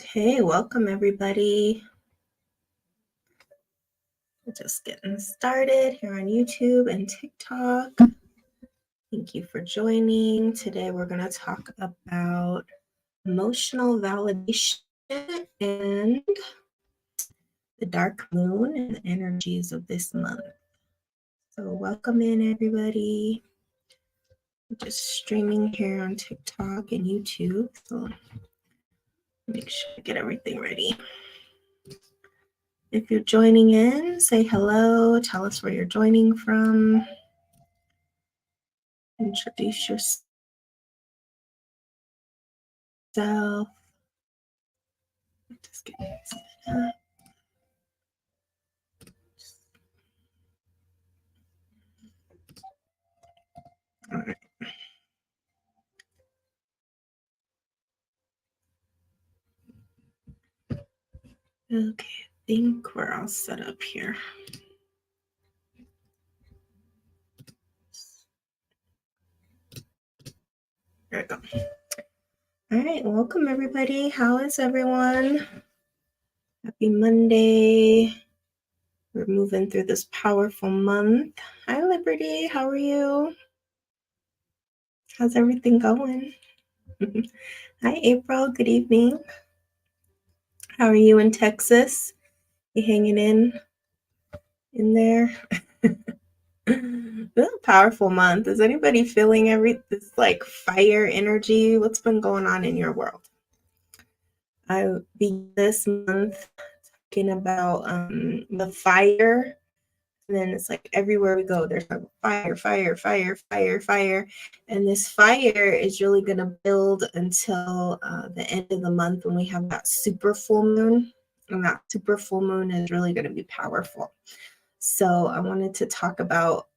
Okay, welcome everybody. We're just getting started here on YouTube and TikTok. Thank you for joining. Today we're going to talk about emotional validation and the dark moon and the energies of this month. So welcome in everybody. I'm just streaming here on TikTok and YouTube. So make sure to get everything ready. If you're joining in, say hello, tell us where you're joining from. Introduce yourself. Just get set up. All right. Okay, I think we're all set up here. There we go. All right, welcome everybody. How is everyone? Happy Monday. We're moving through this powerful month. Hi, Liberty. How are you? How's everything going? Hi, April. Good evening. How are you in Texas? You hanging in there? This is a powerful month. Is anybody feeling this like fire energy? What's been going on in your world? I began this month talking about the fire. And then it's like everywhere we go, there's like fire, fire, fire, fire, fire. And this fire is really going to build until the end of the month when we have that super full moon. And that super full moon is really going to be powerful. So I wanted to talk about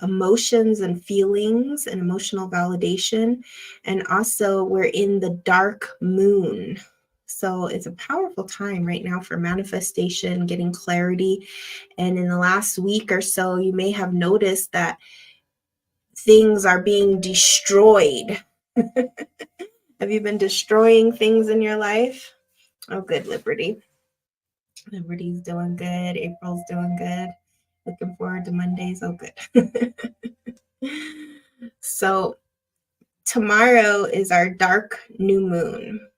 emotions and feelings and emotional validation. And also, we're in the dark moon. So it's a powerful time right now for manifestation, getting clarity. And in the last week or so, you may have noticed that things are being destroyed. Have you been destroying things in your life? Oh, good, Liberty. Liberty's doing good. April's doing good. Looking forward to Mondays. Oh, good. So tomorrow is our dark new moon.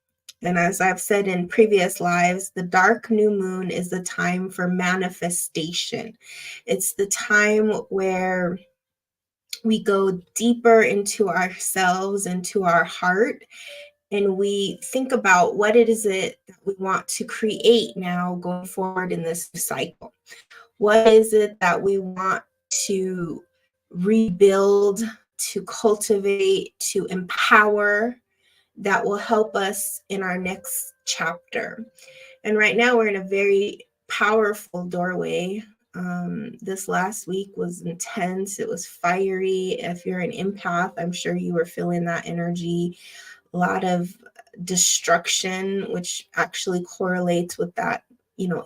And as I've said in previous lives, the dark new moon is the time for manifestation. It's the time where we go deeper into ourselves, into our heart, and we think about what it is that we want to create now going forward in this cycle. What is it that we want to rebuild, to cultivate, to empower that will help us in our next chapter? And right now we're in a very powerful doorway. This last week was intense. It was fiery. If you're an empath, I'm sure you were feeling that energy. A lot of destruction, which actually correlates with that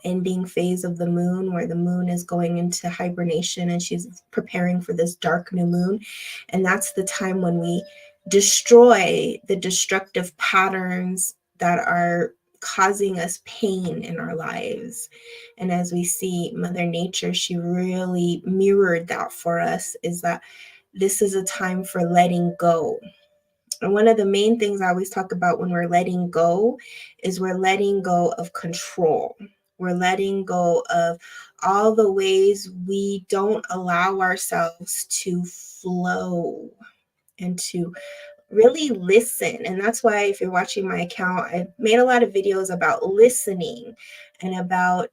ending phase of the moon, where the moon is going into hibernation and she's preparing for this dark new moon. And that's the time when we destroy the destructive patterns that are causing us pain in our lives. And as we see Mother Nature, she really mirrored that for us, is that this is a time for letting go. And one of the main things I always talk about when we're letting go is we're letting go of control. We're letting go of all the ways we don't allow ourselves to flow and to really listen. And that's why, if you're watching my account, I've made a lot of videos about listening and about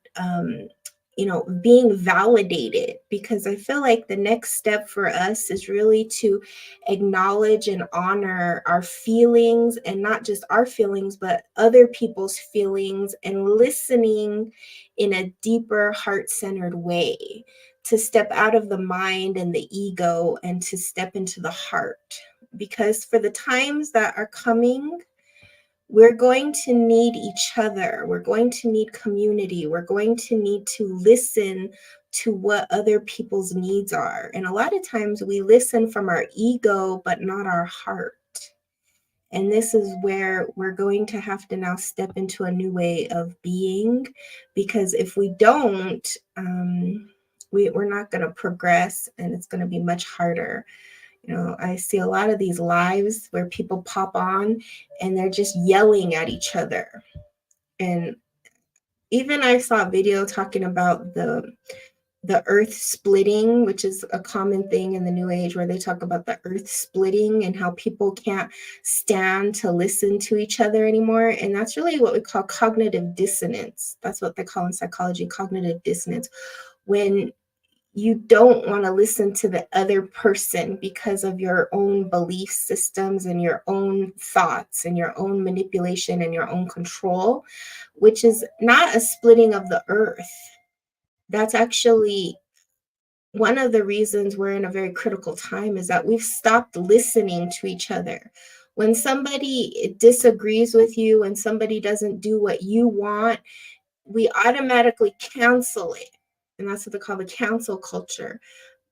being validated, because I feel like the next step for us is really to acknowledge and honor our feelings, and not just our feelings, but other people's feelings, and listening in a deeper heart-centered way, to step out of the mind and the ego and to step into the heart. Because for the times that are coming, we're going to need each other. We're going to need community. We're going to need to listen to what other people's needs are. And a lot of times we listen from our ego, but not our heart. And this is where we're going to have to now step into a new way of being, because if we don't, we're not going to progress, and it's going to be much harder. I see a lot of these lives where people pop on and they're just yelling at each other. And even I saw a video talking about the earth splitting, which is a common thing in the new age, where they talk about the earth splitting and how people can't stand to listen to each other anymore. And that's really what we call cognitive dissonance. That's what they call in psychology, cognitive dissonance. When you don't want to listen to the other person because of your own belief systems and your own thoughts and your own manipulation and your own control, which is not a splitting of the earth. That's actually one of the reasons we're in a very critical time, is that we've stopped listening to each other. When somebody disagrees with you, when somebody doesn't do what you want, we automatically cancel it. And that's what they call the cancel culture.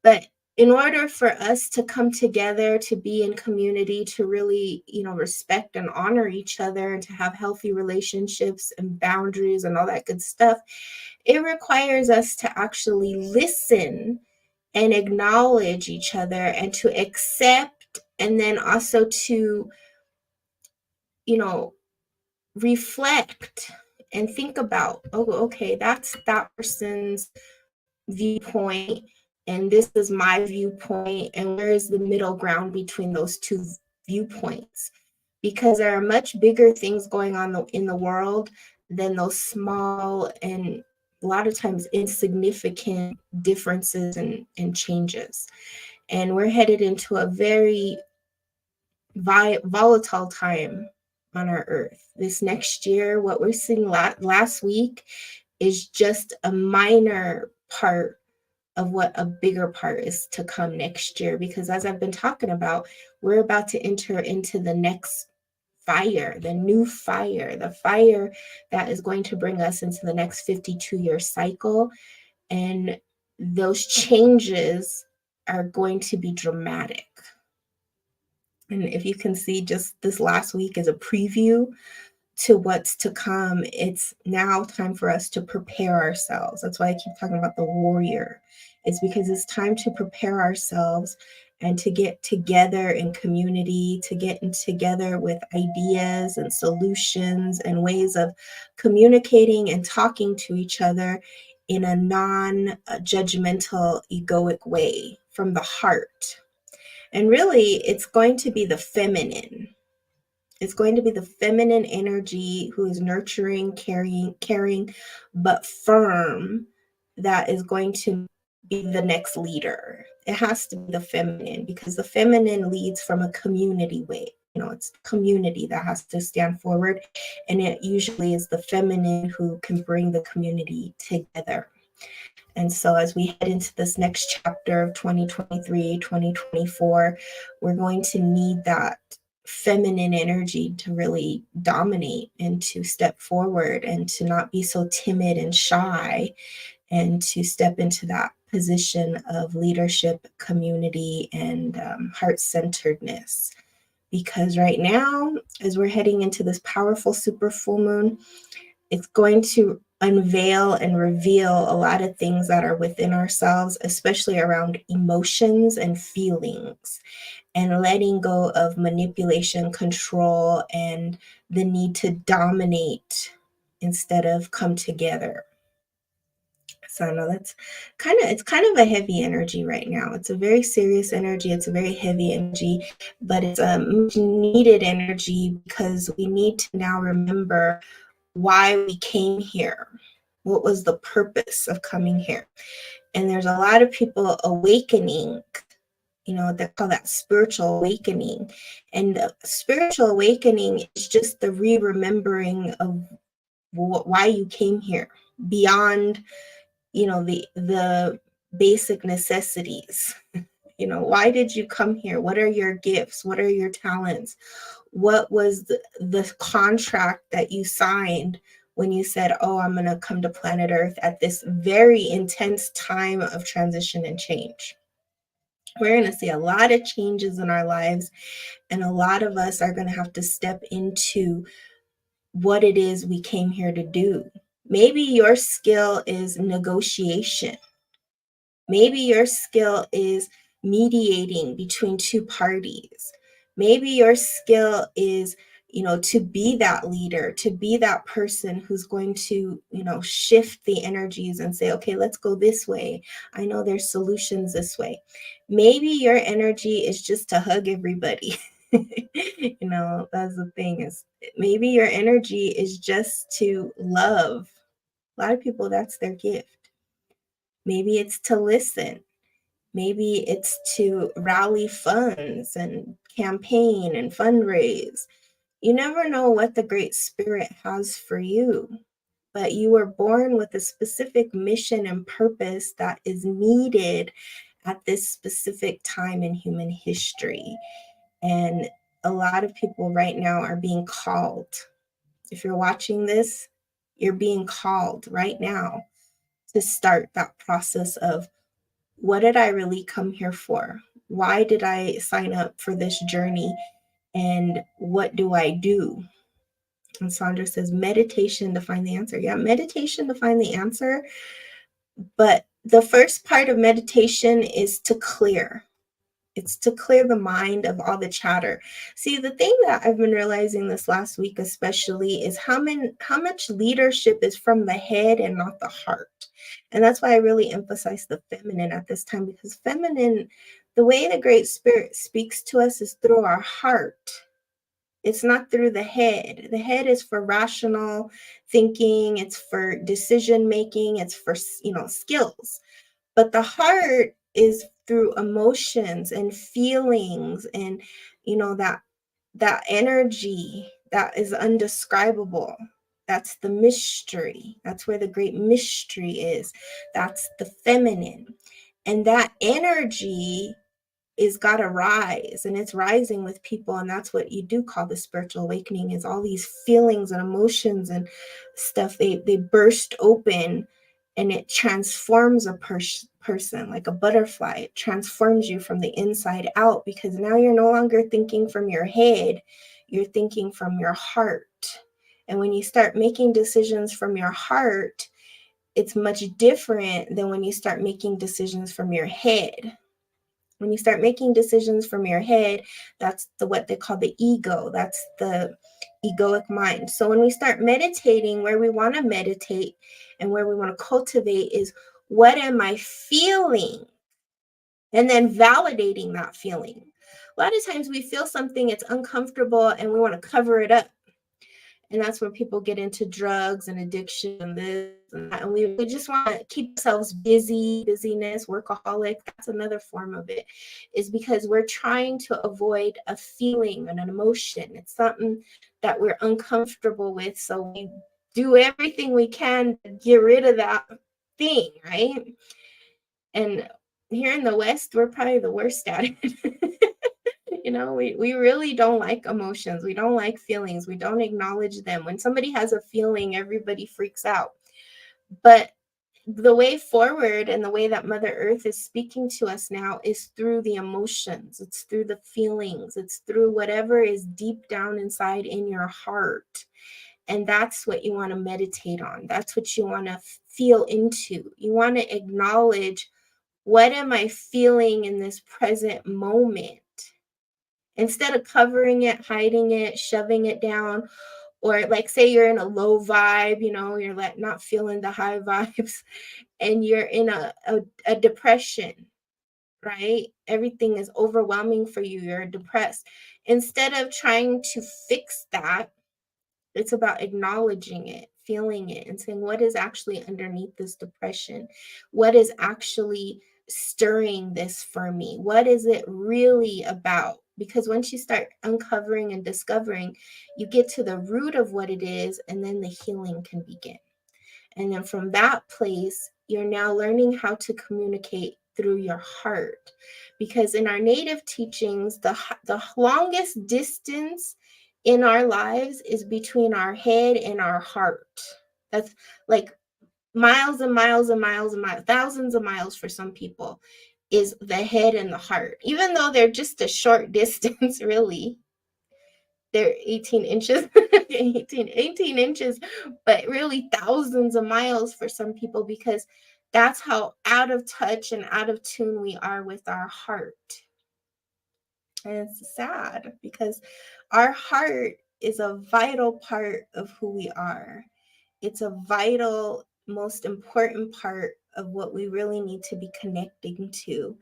But in order for us to come together, to be in community, to really, respect and honor each other, and to have healthy relationships and boundaries and all that good stuff, it requires us to actually listen and acknowledge each other, and to accept, and then also to, reflect and think about, oh, okay, that's that person's viewpoint, and this is my viewpoint, and where is the middle ground between those two viewpoints? Because there are much bigger things going on in the world than those small and a lot of times insignificant differences and changes. And we're headed into a very volatile time on our earth. This next year, what we're seeing last week is just a minor part of what a bigger part is to come next year. Because as I've been talking about, we're about to enter into the next fire, the new fire, the fire that is going to bring us into the next 52-year cycle. And those changes are going to be dramatic. And if you can see, just this last week is a preview to what's to come. It's now time for us to prepare ourselves. That's why I keep talking about the warrior. It's because it's time to prepare ourselves and to get together in community, to get together with ideas and solutions and ways of communicating and talking to each other in a non-judgmental, egoic way from the heart. And really, it's going to be the feminine. It's going to be the feminine energy who is nurturing, caring, but firm, that is going to be the next leader. It has to be the feminine, because the feminine leads from a community way. It's community that has to stand forward. And it usually is the feminine who can bring the community together. And so as we head into this next chapter of 2023, 2024, we're going to need that feminine energy to really dominate and to step forward and to not be so timid and shy, and to step into that position of leadership, community, and heart-centeredness. Because right now, as we're heading into this powerful super full moon, it's going to unveil and reveal a lot of things that are within ourselves, especially around emotions and feelings, and letting go of manipulation, control, and the need to dominate instead of come together. So I know it's kind of a heavy energy right now. It's a very serious energy. It's a very heavy energy, but it's a much needed energy, because we need to now remember why we came here. What was the purpose of coming here? And there's a lot of people awakening, they call that spiritual awakening. And the spiritual awakening is just the re-remembering of why you came here, beyond, the basic necessities. Why did you come here? What are your gifts? What are your talents? What was the contract that you signed when you said, oh, I'm going to come to planet Earth at this very intense time of transition and change? We're going to see a lot of changes in our lives, and a lot of us are going to have to step into what it is we came here to do. Maybe your skill is negotiation. Maybe your skill is mediating between two parties. Maybe your skill is, to be that leader, to be that person who's going to, shift the energies and say, okay, let's go this way. I know there's solutions this way. Maybe your energy is just to hug everybody. That's the thing, is maybe your energy is just to love. A lot of people, that's their gift. Maybe it's to listen. Maybe it's to rally funds and campaign and fundraise. You never know what the Great Spirit has for you, but you were born with a specific mission and purpose that is needed at this specific time in human history. And a lot of people right now are being called. If you're watching this, you're being called right now to start that process of, what did I really come here for? Why did I sign up for this journey? And what do I do? And Sandra says, meditation to find the answer. Yeah, meditation to find the answer. But the first part of meditation is to clear. It's to clear the mind of all the chatter. See, the thing that I've been realizing this last week especially is how much leadership is from the head and not the heart. And that's why I really emphasize the feminine at this time, because feminine, the way the Great Spirit speaks to us is through our heart. It's not through the head. The head is for rational thinking, it's for decision making, it's for, skills. But the heart is through emotions and feelings, and that energy that is undescribable. That's the mystery. That's where the great mystery is. That's the feminine. And that energy is got to rise, and it's rising with people. And that's what you do call the spiritual awakening, is all these feelings and emotions and stuff, they burst open, and it transforms a person like a butterfly. It transforms you from the inside out, because now you're no longer thinking from your head, you're thinking from your heart. And when you start making decisions from your heart, it's much different than when you start making decisions from your head. When you start making decisions from your head, that's what they call the ego. That's the egoic mind. So when we start meditating, where we want to meditate and where we want to cultivate is, what am I feeling? And then validating that feeling. A lot of times we feel something, it's uncomfortable, and we want to cover it up. And that's where people get into drugs and addiction and this and that. And we just want to keep ourselves busyness, workaholic. That's another form of it, is because we're trying to avoid a feeling and an emotion. It's something that we're uncomfortable with. So we do everything we can to get rid of that thing, right? And here in the West, we're probably the worst at it. We really don't like emotions. We don't like feelings. We don't acknowledge them. When somebody has a feeling, everybody freaks out. But the way forward, and the way that Mother Earth is speaking to us now, is through the emotions. It's through the feelings. It's through whatever is deep down inside in your heart. And that's what you want to meditate on. That's what you want to feel into. You want to acknowledge, what am I feeling in this present moment? Instead of covering it, hiding it, shoving it down, or like, say you're in a low vibe, you're like not feeling the high vibes, and you're in a depression, right? Everything is overwhelming for you. You're depressed. Instead of trying to fix that, it's about acknowledging it, feeling it, and saying, what is actually underneath this depression? What is actually stirring this for me? What is it really about? Because once you start uncovering and discovering, you get to the root of what it is, and then the healing can begin. And then from that place, you're now learning how to communicate through your heart. Because in our native teachings, the longest distance in our lives is between our head and our heart. That's like miles and miles and miles and miles, thousands of miles for some people. is the head and the heart. Even though they're just a short distance, really, they're 18 inches, 18 inches, but really thousands of miles for some people, because that's how out of touch and out of tune we are with our heart. And it's sad because our heart is a vital part of who we are. It's a vital, most important part of what we really need to be connecting to.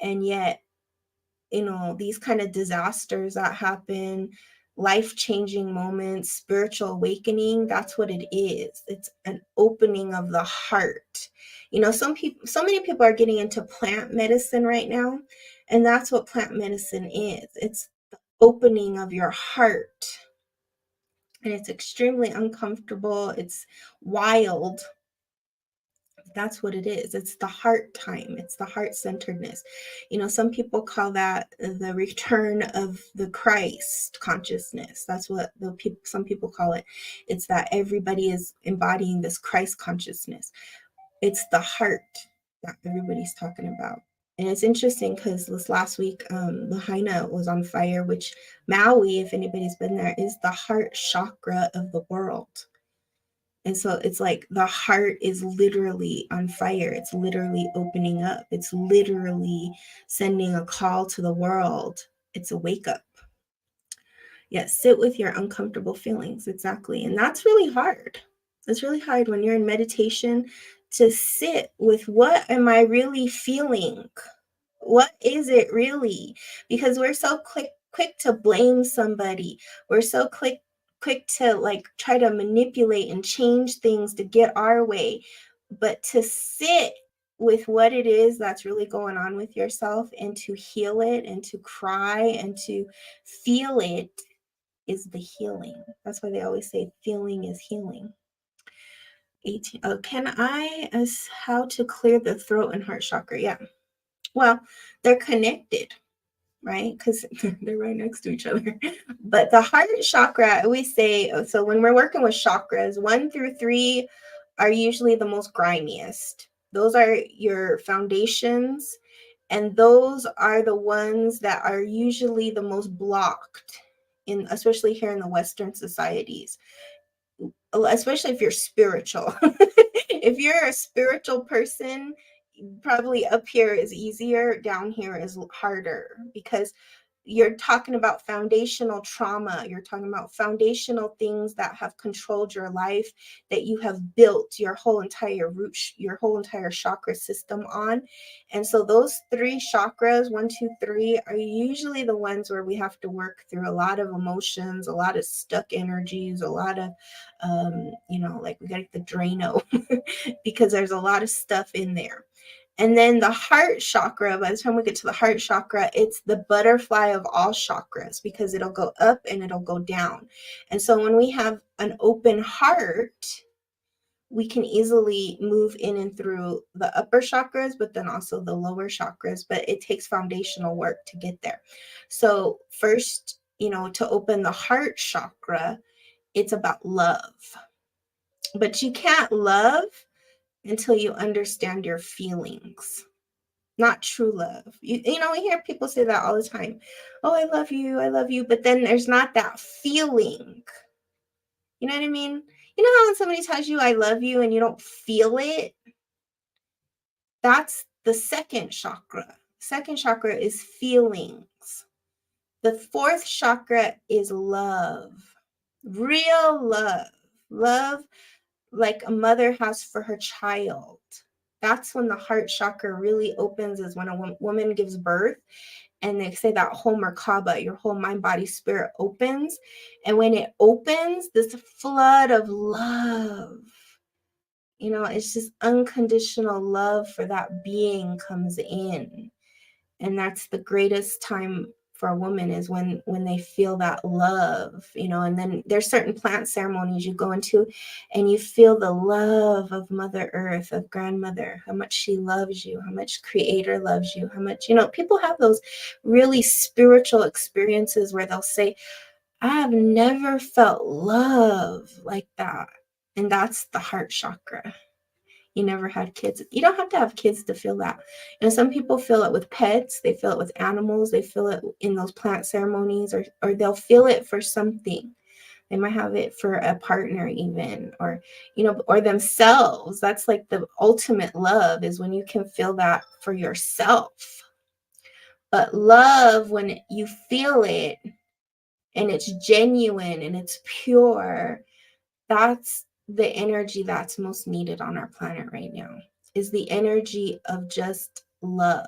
And yet, these kind of disasters that happen, life-changing moments, spiritual awakening, that's what it is. It's an opening of the heart. So many people are getting into plant medicine right now, and that's what plant medicine is. It's the opening of your heart. And it's extremely uncomfortable. It's wild. That's what it is. It's the heart time. It's the heart centeredness. Some people call that the return of the Christ consciousness. That's what some people call it. It's that everybody is embodying this Christ consciousness. It's the heart that everybody's talking about. And it's interesting because this last week, Lahaina was on fire, which Maui, if anybody's been there, is the heart chakra of the world. And so it's like the heart is literally on fire. It's literally opening up. It's literally sending a call to the world. It's a wake up. Yes, sit with your uncomfortable feelings. Exactly. And that's really hard. It's really hard when you're in meditation to sit with, what am I really feeling? What is it really? Because we're so quick to blame somebody. We're so quick to try to manipulate and change things to get our way. But to sit with what it is that's really going on with yourself, and to heal it, and to cry, and to feel it, is the healing. That's why they always say feeling is healing. 18. Oh, can I ask how to clear the throat and heart chakra? Yeah. Well, they're connected, right? Because they're right next to each other. But the heart chakra, we say, so when we're working with chakras, 1 through 3 are usually the most grimiest. Those are your foundations, and those are the ones that are usually the most blocked, especially here in the Western societies, especially if you're spiritual. If you're a spiritual person, probably up here is easier, down here is harder, because you're talking about foundational trauma. You're talking about foundational things that have controlled your life, that you have built your whole entire your whole entire chakra system on. And so those 3 chakras, 1, 2, 3, are usually the ones where we have to work through a lot of emotions, a lot of stuck energies, a lot of, like we got the Drano, because there's a lot of stuff in there. And then the heart chakra, by the time we get to the heart chakra, it's the butterfly of all chakras, because it'll go up and it'll go down. And so when we have an open heart, we can easily move in and through the upper chakras, but then also the lower chakras. But it takes foundational work to get there. So first, to open the heart chakra, it's about love. But you can't love until you understand your feelings. Not true love. We hear people say that all the time. Oh, I love you. But then there's not that feeling. You know what I mean? You know how when somebody tells you I love you and you don't feel it? That's the second chakra. Second chakra is feelings. The fourth chakra is love. Real love. Love like a mother has for her child. That's when the heart chakra really opens, is when a woman gives birth, and they say that whole Merkaba, your whole mind, body, spirit opens. And when it opens, this flood of love, it's just unconditional love for that being comes in. And that's the greatest time for a woman, is when they feel that love, and then there's certain plant ceremonies you go into, and you feel the love of Mother Earth, of Grandmother, how much she loves you, how much Creator loves you, how much, people have those really spiritual experiences where they'll say, I have never felt love like that. And that's the heart chakra. You never had kids. You don't have to have kids to feel that. And some people feel it with pets, they feel it with animals, they feel it in those plant ceremonies, or they'll feel it for something. They might have it for a partner even, or or themselves. That's like the ultimate love, is when you can feel that for yourself. But love, when you feel it and it's genuine and it's pure, that's the energy that's most needed on our planet right now, is the energy of just love.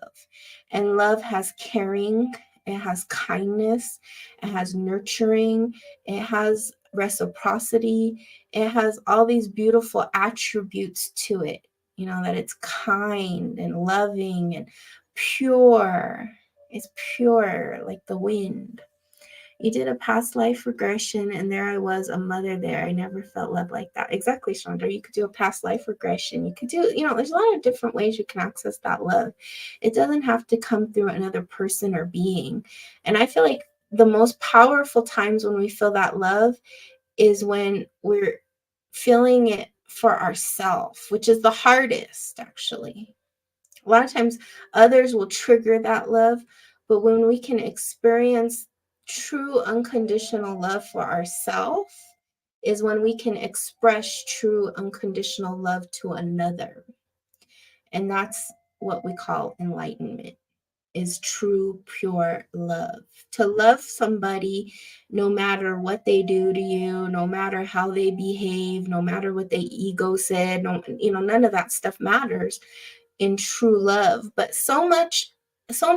And love has caring, it has kindness, it has nurturing, it has reciprocity, it has all these beautiful attributes to it, that it's kind and loving and pure. It's pure like the wind. You did a past life regression, and there I was, a mother there. I never felt love like that. Exactly, Chandra. You could do a past life regression. You could do, there's a lot of different ways you can access that love. It doesn't have to come through another person or being. And I feel like the most powerful times when we feel that love is when we're feeling it for ourselves, which is the hardest, actually. A lot of times others will trigger that love, but when we can experience true unconditional love for ourselves is when we can express true unconditional love to another. And that's what we call enlightenment, is true, pure love. To love somebody no matter what they do to you, no matter how they behave, no matter what their ego said, no, none of that stuff matters in true love. But so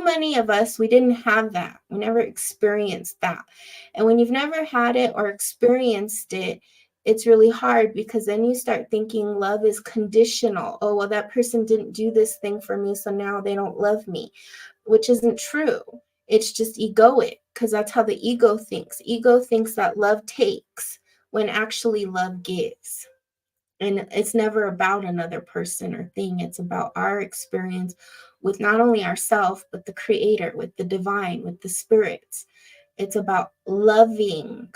many of us, we didn't have that. We never experienced that. And when you've never had it or experienced it, it's really hard, because then you start thinking love is conditional. Oh, well, that person didn't do this thing for me, so now they don't love me, which isn't true. It's just egoic, because that's how the ego thinks. Ego thinks that love takes, when actually love gives. And it's never about another person or thing. It's about our experience with not only ourselves, but the creator, with the divine, with the spirits. It's about loving.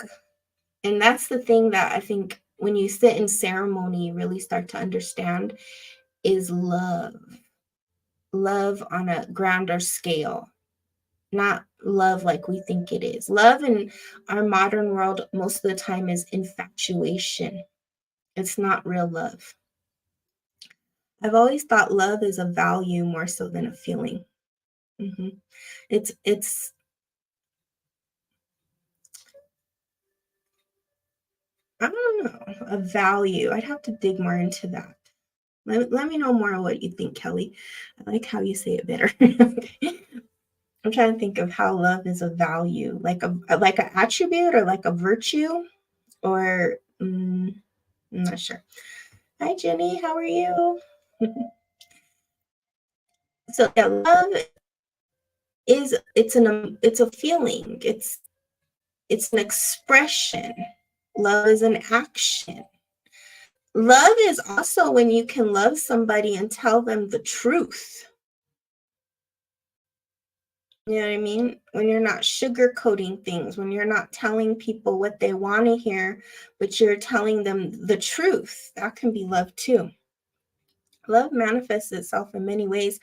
And that's the thing that I think when you sit in ceremony, you really start to understand, is love. Love on a grander scale, not love like we think it is. Love in our modern world most of the time is infatuation. It's not real love. I've always thought love is a value more so than a feeling. hmm it's I don't know, a value. I'd have to dig more into that. Let me know more what you think, Kelly. I like how you say it better. I'm trying to think of how love is a value, like an attribute, or like a virtue, or I'm not sure. Hi, Jenny. How are you? So yeah, love is it's a feeling. It's an expression. Love is an action. Love is also when you can love somebody and tell them the truth. You know what I mean? When you're not sugarcoating things, when you're not telling people what they want to hear, but you're telling them the truth, that can be love too. Love manifests itself in many ways,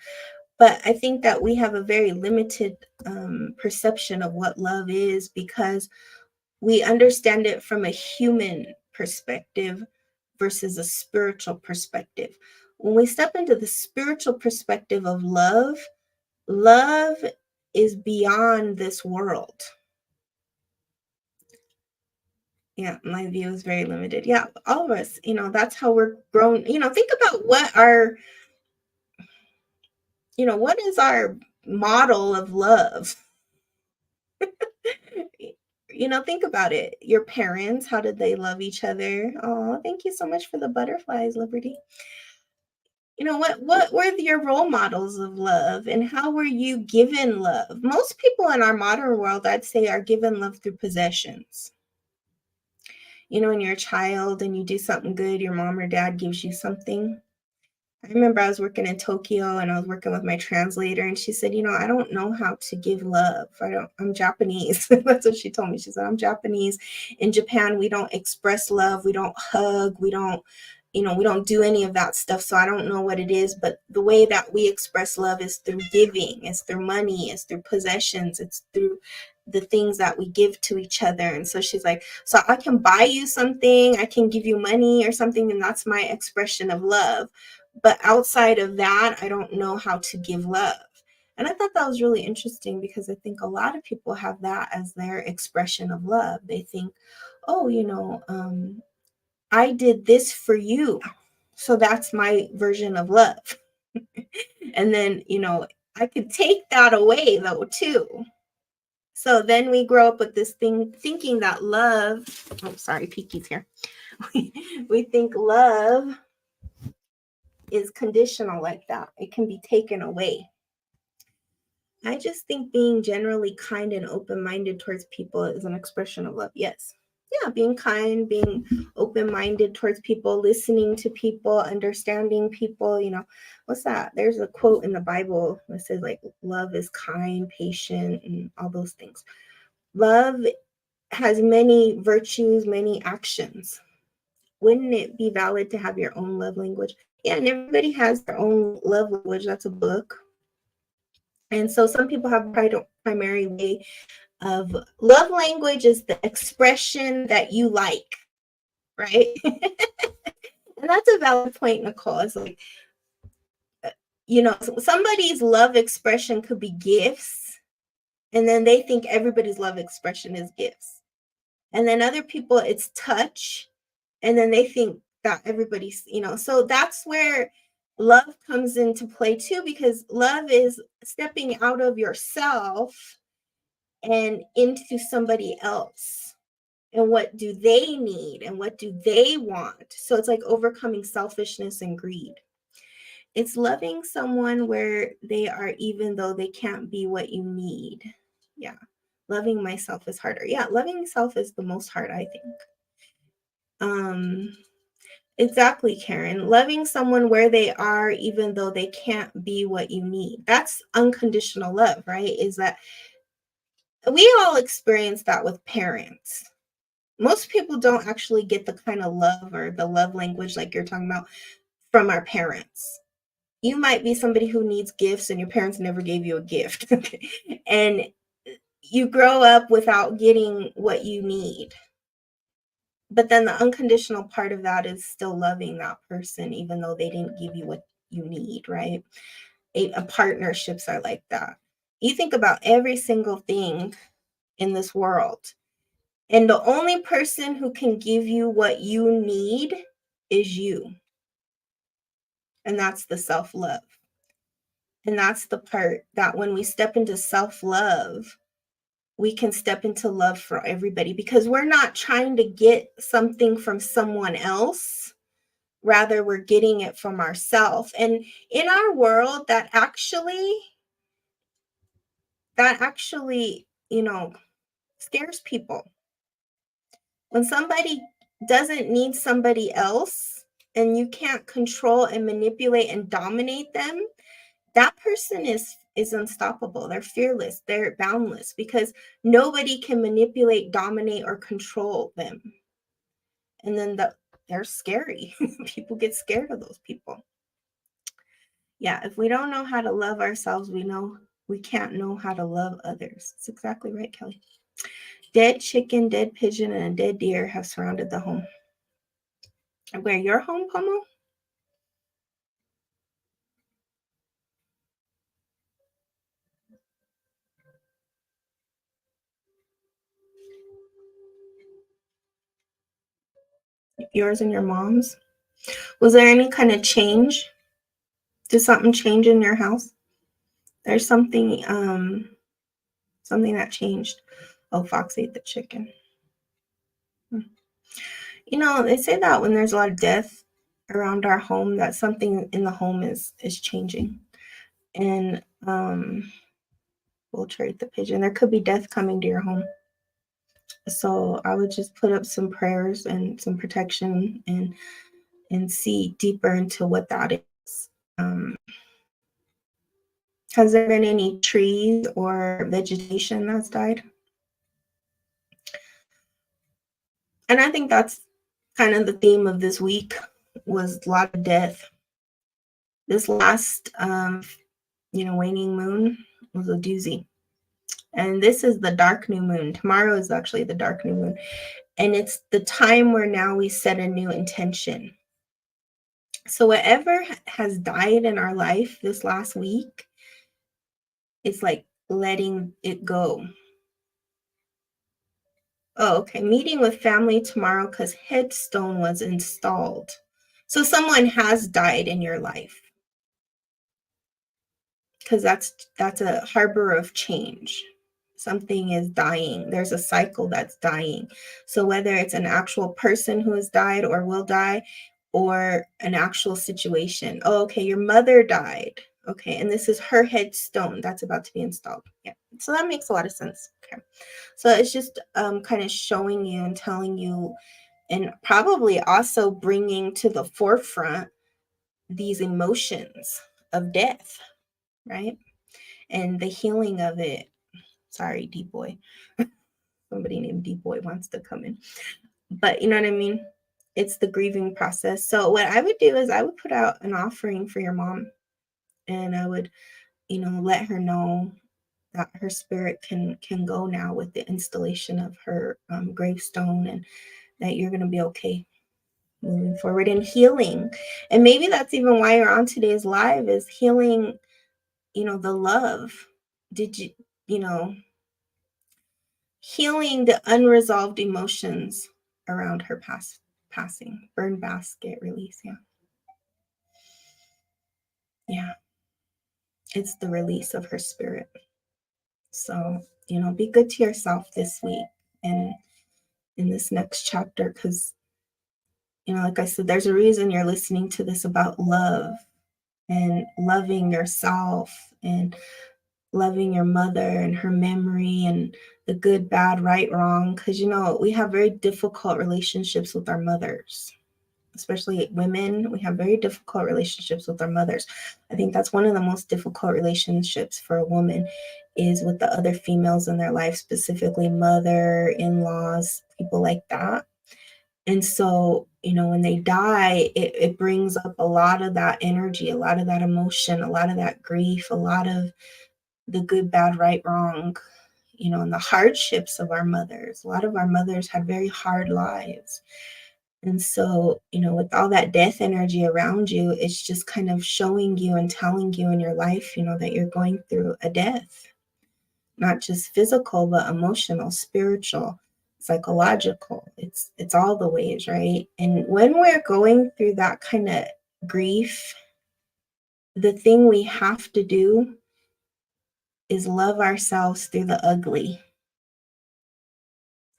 but I think that we have a very limited perception of what love is, because we understand it from a human perspective versus a spiritual perspective. When we step into the spiritual perspective of love, love is beyond this world. Yeah, my view is very limited. Yeah, all of us, that's how we're grown. Think about what is our model of love? Think about it. Your parents, how did they love each other? Oh, thank you so much for the butterflies, Liberty. What were your role models of love, and how were you given love? Most people in our modern world, I'd say, are given love through possessions. When you're a child and you do something good, your mom or dad gives you something. I remember I was working in Tokyo, and I was working with my translator, and she said, I don't know how to give love. I'm Japanese. That's what she told me. She said, I'm Japanese. In Japan, we don't express love. We don't hug. We don't we don't do any of that stuff, so I don't know what it is, but the way that we express love is through giving, it's through money, it's through possessions, it's through the things that we give to each other. And so she's like, so I can buy you something, I can give you money or something, and that's my expression of love. But outside of that, I don't know how to give love. And I thought that was really interesting, because I think a lot of people have that as their expression of love. They think, oh, I did this for you, so that's my version of love. And then, I could take that away though, too. So then we grow up with this thing thinking that love, oh, sorry, Piki's here. We think love is conditional like that. It can be taken away. I just think being generally kind and open-minded towards people is an expression of love. Yes. Yeah, being kind, being open-minded towards people, listening to people, understanding people, what's that? There's a quote in the Bible that says like love is kind, patient, and all those things. Love has many virtues, many actions. Wouldn't it be valid to have your own love language? Yeah, and everybody has their own love language. That's a book. And so some people have primary way of love language is the expression that you like, right? And that's a valid point, Nicole. It's like, somebody's love expression could be gifts, and then they think everybody's love expression is gifts. And then other people, it's touch, and then they think that everybody's, so that's where love comes into play too, because love is stepping out of yourself and into somebody else, and what do they need and what do they want. So it's like overcoming selfishness and greed. It's loving someone where they are, even though they can't be what you need. Yeah. Loving myself is harder. Yeah, loving self is the most hard, I think. Exactly, Karen. Loving someone where they are, even though they can't be what you need. That's unconditional love, right? Is that we all experience that with parents. Most people don't actually get the kind of love or the love language like you're talking about from our parents. You might be somebody who needs gifts and your parents never gave you a gift. And you grow up without getting what you need. But then the unconditional part of that is still loving that person, even though they didn't give you what you need, right? Partnerships are like that. You think about every single thing in this world, and the only person who can give you what you need is you. And that's the self-love. And that's the part that when we step into self-love, we can step into love for everybody, because we're not trying to get something from someone else. Rather, we're getting it from ourselves. And in our world, that actually, scares people. When somebody doesn't need somebody else and you can't control and manipulate and dominate them, that person is unstoppable. They're fearless. They're boundless, because nobody can manipulate, dominate, or control them. And then they're scary. People get scared of those people. Yeah, if we don't know how to love ourselves, we can't know how to love others. That's exactly right, Kelly. Dead chicken, dead pigeon, and a dead deer have surrounded the home. Where, your home, Pomo? Yours and your mom's? Was there any kind of change? Did something change in your house? There's something that changed. Oh, Fox ate the chicken. They say that when there's a lot of death around our home, that something in the home is changing. And we'll trade the pigeon. There could be death coming to your home. So I would just put up some prayers and some protection and see deeper into what that is. Has there been any trees or vegetation that's died? And I think that's kind of the theme of this week. was a lot of death. This last, waning moon was a doozy. And this is the dark new moon. Tomorrow is actually the dark new moon. And it's the time where now we set a new intention. So whatever has died in our life this last week, it's like letting it go. Oh, okay. Meeting with family tomorrow because headstone was installed. So someone has died in your life, because that's a harbor of change. Something is dying. There's a cycle that's dying. So whether it's an actual person who has died or will die, or an actual situation. Oh, okay, your mother died. Okay, and this is her headstone that's about to be installed. Yeah, so that makes a lot of sense. Okay, so it's just kind of showing you and telling you, and probably also bringing to the forefront these emotions of death, right? And the healing of it. Sorry, D boy. Somebody named D boy wants to come in. But you know what I mean? It's the grieving process. So what I would do is I would put out an offering for your mom, and I would, let her know that her spirit can go now with the installation of her gravestone, and that you're going to be okay moving forward and healing. And maybe that's even why you're on today's live, is healing, the love. Did you know, healing the unresolved emotions around her passing. Burn basket release. Yeah. Yeah. It's the release of her spirit. So, be good to yourself this week and in this next chapter, because, like I said, there's a reason you're listening to this about love and loving yourself and loving your mother and her memory and the good, bad, right, wrong. Because, we have very difficult relationships with our mothers, especially women. We have very difficult relationships with our mothers. I think that's one of the most difficult relationships for a woman, is with the other females in their life, specifically mother, in-laws, people like that. And so, when they die, it brings up a lot of that energy, a lot of that emotion, a lot of that grief, a lot of the good, bad, right, wrong, and the hardships of our mothers. A lot of our mothers had very hard lives. And so, with all that death energy around you, it's just kind of showing you and telling you in your life, that you're going through a death, not just physical, but emotional, spiritual, psychological. It's all the ways, right? And when we're going through that kind of grief, the thing we have to do is love ourselves through the ugly.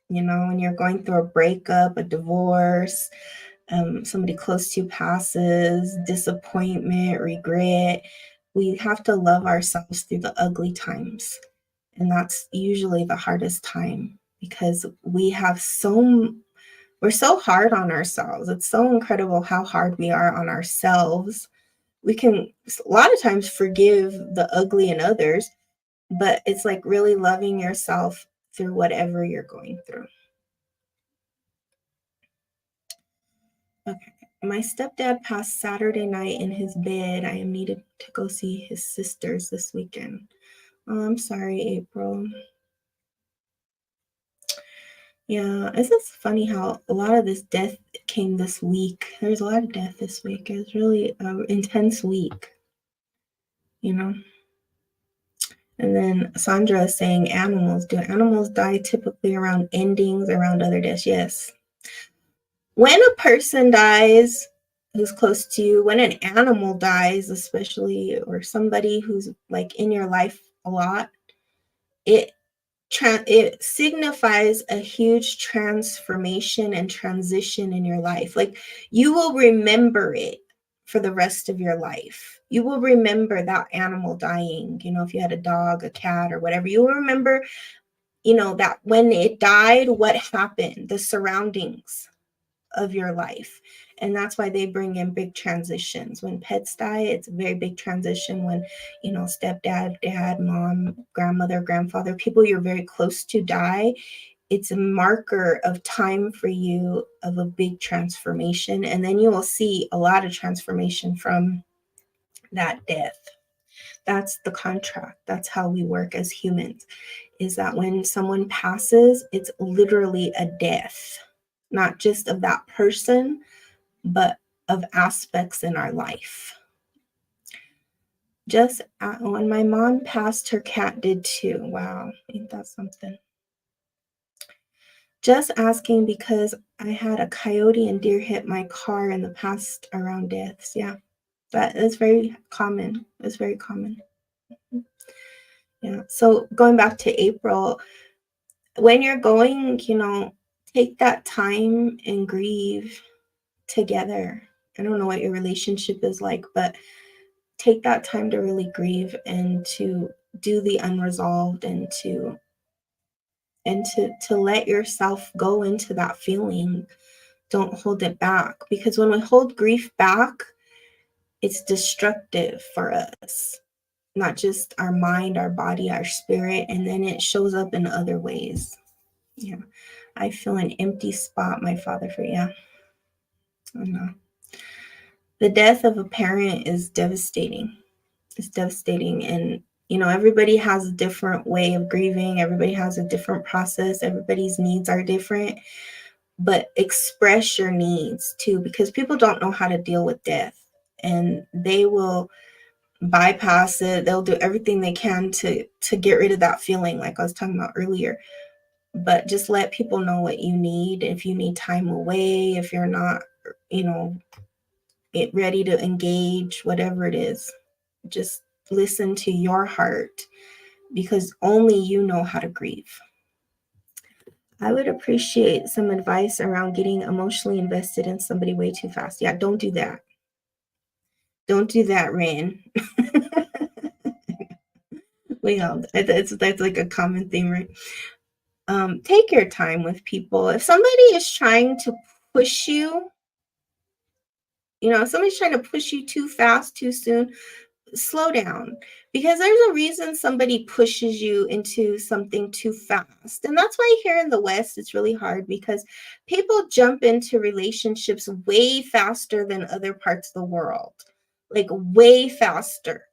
When you're going through a breakup, a divorce, somebody close to you passes, disappointment, regret, we have to love ourselves through the ugly times. And that's usually the hardest time, because we're so hard on ourselves. It's so incredible how hard we are on ourselves. We can a lot of times forgive the ugly in others, but it's like really loving yourself through whatever you're going through. Okay. My stepdad passed Saturday night in his bed. I am needed to go see his sisters this weekend. Oh, I'm sorry, April. Yeah, it's just funny how a lot of this death came this week. There's a lot of death this week. It's really an intense week, you know? And then Sandra is saying animals. Do animals die typically around endings, around other deaths? Yes. When a person dies who's close to you, when an animal dies, especially, or somebody who's like in your life a lot, it signifies a huge transformation and transition in your life. Like, you will remember it for the rest of your life. You will remember that animal dying. If you had a dog, a cat, or whatever, you will remember, that when it died, what happened, the surroundings of your life. And that's why they bring in big transitions. When pets die, it's a very big transition. When, stepdad, dad, mom, grandmother, grandfather, people you're very close to die, it's a marker of time for you of a big transformation. And then you will see a lot of transformation from that death. That's the contract. That's how we work as humans, is that when someone passes, it's literally a death, not just of that person, but of aspects in our life. Just when my mom passed, her cat did too. Wow, ain't that something? Just asking because I had a coyote and deer hit my car in the past around deaths. Yeah, that is very common. It's very common. Yeah. So going back to April, when you're going, take that time and grieve together. I don't know what your relationship is like, but take that time to really grieve and to do the unresolved and to let yourself go into that feeling. Don't hold it back, because when we hold grief back, it's destructive for us, not just our mind, our body, our spirit, and then it shows up in other ways. Yeah. I feel an empty spot, my father, for, yeah. I know. The death of a parent is devastating. It's devastating. And, everybody has a different way of grieving. Everybody has a different process. Everybody's needs are different. But express your needs too, because people don't know how to deal with death, and they will bypass it. They'll do everything they can to get rid of that feeling, like I was talking about earlier. But just let people know what you need. If you need time away, if you're not, ready to engage, whatever it is, just listen to your heart, because only you know how to grieve. I would appreciate some advice around getting emotionally invested in somebody way too fast. Yeah, don't do that. Don't do that, Rin. That's like a common theme, right? Take your time with people. If somebody is trying to push you, if somebody's trying to push you too fast, too soon, slow down, because there's a reason somebody pushes you into something too fast. And that's why here in the West it's really hard, because people jump into relationships way faster than other parts of the world, like way faster.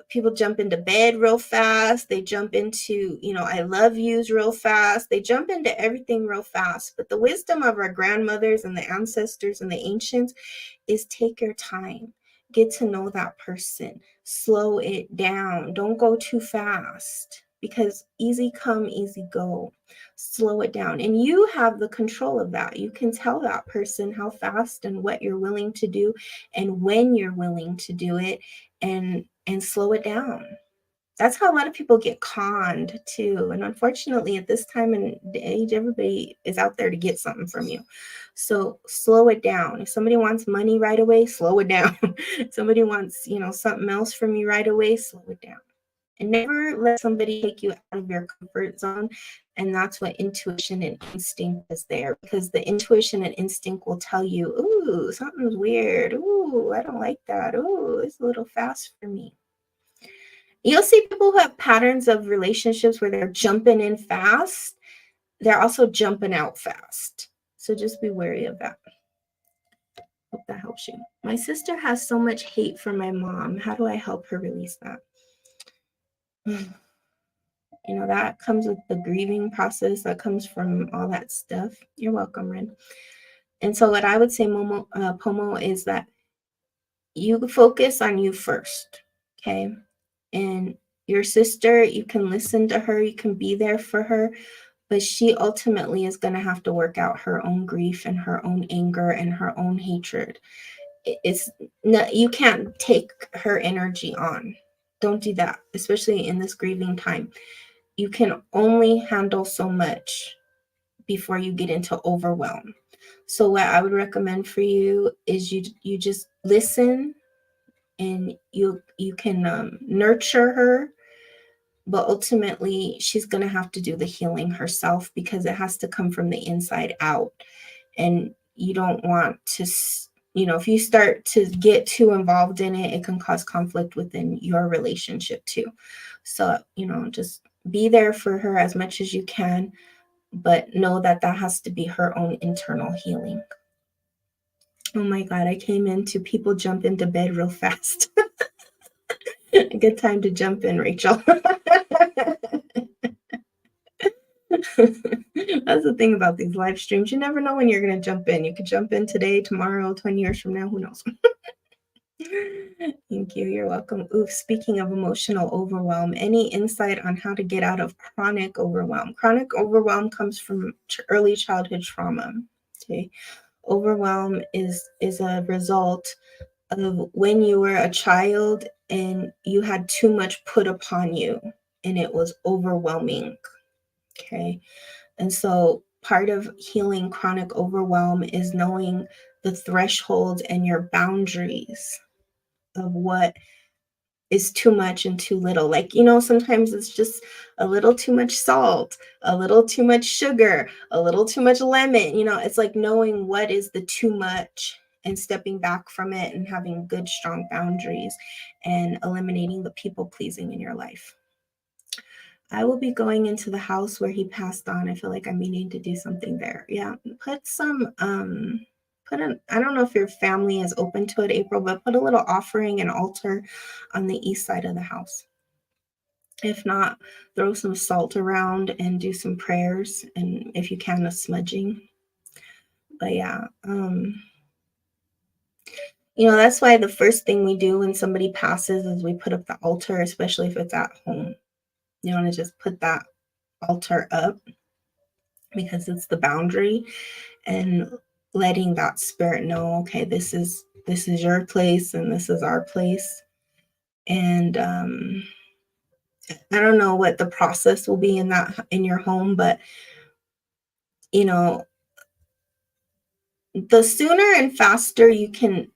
People jump into bed real fast. They jump into, I love yous real fast. They jump into everything real fast. But the wisdom of our grandmothers and the ancestors and the ancients is take your time. Get to know that person. Slow it down. Don't go too fast, because easy come, easy go. Slow it down. And you have the control of that. You can tell that person how fast and what you're willing to do and when you're willing to do it, and slow it down. That's how a lot of people get conned too. And unfortunately, at this time and age, everybody is out there to get something from you. So slow it down. If somebody wants money right away, slow it down. If somebody wants, something else from you right away, slow it down. And never let somebody take you out of your comfort zone. And that's what intuition and instinct is there, because the intuition and instinct will tell you, ooh, something's weird. Ooh, I don't like that. Ooh, it's a little fast for me. You'll see people who have patterns of relationships where they're jumping in fast. They're also jumping out fast. So just be wary of that. Hope that helps you. My sister has so much hate for my mom. How do I help her release that? That comes with the grieving process. That comes from all that stuff. You're welcome, Ren. And so what I would say, Pomo, is that you focus on you first, okay? And your sister, you can listen to her, you can be there for her, but she ultimately is going to have to work out her own grief and her own anger and her own hatred. It's not, you can't take her energy on. Don't do that, especially in this grieving time. You can only handle so much before you get into overwhelm. So what I would recommend for you is you just listen, and you can nurture her, but ultimately she's going to have to do the healing herself, because it has to come from the inside out. And you don't want to, if you start to get too involved in it, it can cause conflict within your relationship too. So, just be there for her as much as you can, but know that that has to be her own internal healing. Oh my God, I came into people jump into bed real fast. A good time to jump in, Rachel. That's the thing about these live streams. You never know when you're going to jump in. You could jump in today, tomorrow, 20 years from now. Who knows? Thank you. You're welcome. Ooh, speaking of emotional overwhelm, any insight on how to get out of chronic overwhelm? Chronic overwhelm comes from early childhood trauma. Okay. Overwhelm is a result of when you were a child and you had too much put upon you and it was overwhelming. Okay. And so part of healing chronic overwhelm is knowing the thresholds and your boundaries of what is too much and too little. Like, sometimes it's just a little too much salt, a little too much sugar, a little too much lemon. It's like knowing what is the too much and stepping back from it and having good, strong boundaries and eliminating the people pleasing in your life. I will be going into the house where he passed on. I feel like I'm needing to do something there. Yeah, put some I don't know if your family is open to it, April, but put a little offering and altar on the east side of the house. If not, throw some salt around and do some prayers, and if you can, a smudging. But yeah, that's why the first thing we do when somebody passes is we put up the altar, especially if it's at home. You want to just put that altar up because it's the boundary, and letting that spirit know, okay, this is your place and this is our place. And I don't know what the process will be in your home, but the sooner and faster you can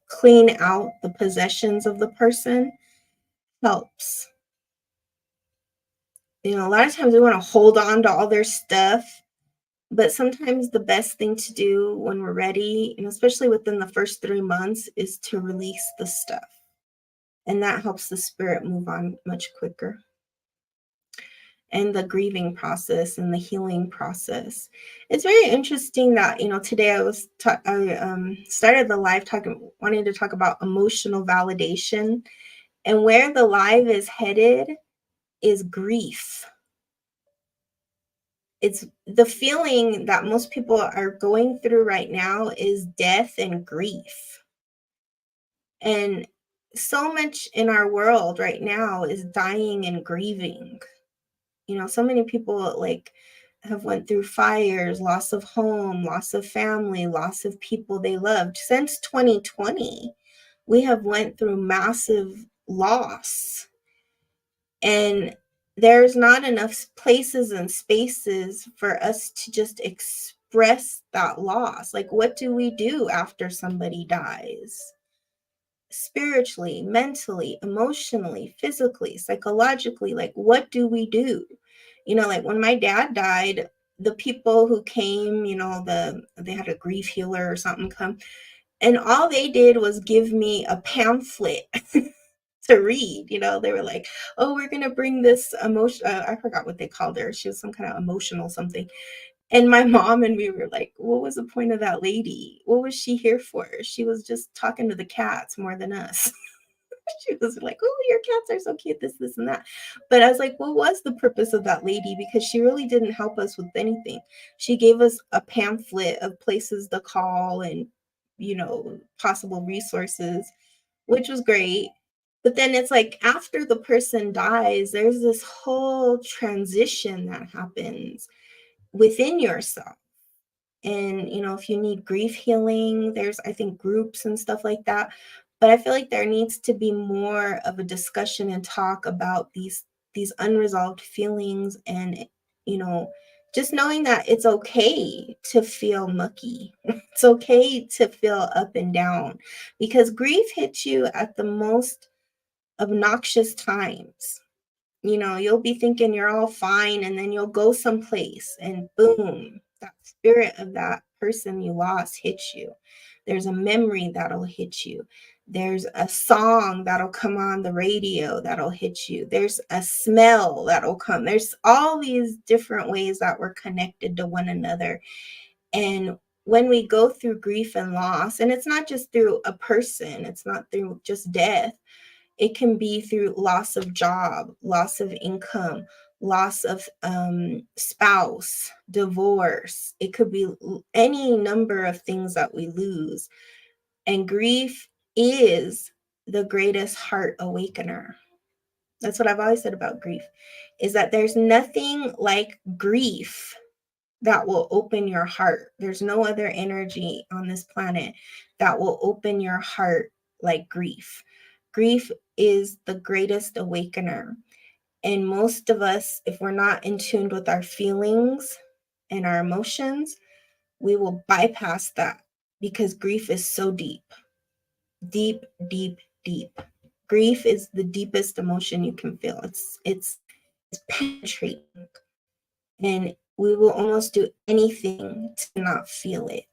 clean out the possessions of the person helps. A lot of times we want to hold on to all their stuff, but sometimes the best thing to do when we're ready, and especially within the first 3 months, is to release the stuff. And that helps the spirit move on much quicker. And the grieving process and the healing process. It's very interesting that, today I started the live wanting to talk about emotional validation, and where the live is headed is grief. It's the feeling that most people are going through right now is death and grief. And so much in our world right now is dying and grieving. So many people have went through fires, loss of home, loss of family, loss of people they loved. Since 2020, we have went through massive loss. And there's not enough places and spaces for us to just express that loss. Like, what do we do after somebody dies? Spiritually, mentally, emotionally, physically, psychologically, like, what do we do? Like when my dad died, the people who came, they had a grief healer or something come, and all they did was give me a pamphlet to read. They were like, oh, we're gonna bring this emotion, I forgot what they called her. She was some kind of emotional something. And my mom and me were like, what was the point of that lady? What was she here for? She was just talking to the cats more than us. She was like, oh, your cats are so cute, this and that. But I was like, what was the purpose of that lady? Because she really didn't help us with anything. She gave us a pamphlet of places to call and possible resources, which was great. But then it's like after the person dies, there's this whole transition that happens within yourself. And if you need grief healing, there's, I think, groups and stuff like that. But I feel like there needs to be more of a discussion and talk about these unresolved feelings, and just knowing that it's okay to feel mucky. It's okay to feel up and down, because grief hits you at the most obnoxious times. You'll be thinking you're all fine, and then you'll go someplace and boom, that spirit of that person you lost hits you. There's a memory that'll hit you. There's a song that'll come on the radio that'll hit you. There's a smell that'll come. There's all these different ways that we're connected to one another. And when we go through grief and loss, and it's not just through a person, it's not through just death, it can be through loss of job, loss of income, loss of spouse, divorce. It could be any number of things that we lose. And grief is the greatest heart awakener. That's what I've always said about grief, is that there's nothing like grief that will open your heart. There's no other energy on this planet that will open your heart like grief. Grief is the greatest awakener. And most of us, if we're not in tune with our feelings and our emotions, we will bypass that because grief is so deep. Deep, deep, deep. Grief is the deepest emotion you can feel. It's penetrating. And we will almost do anything to not feel it.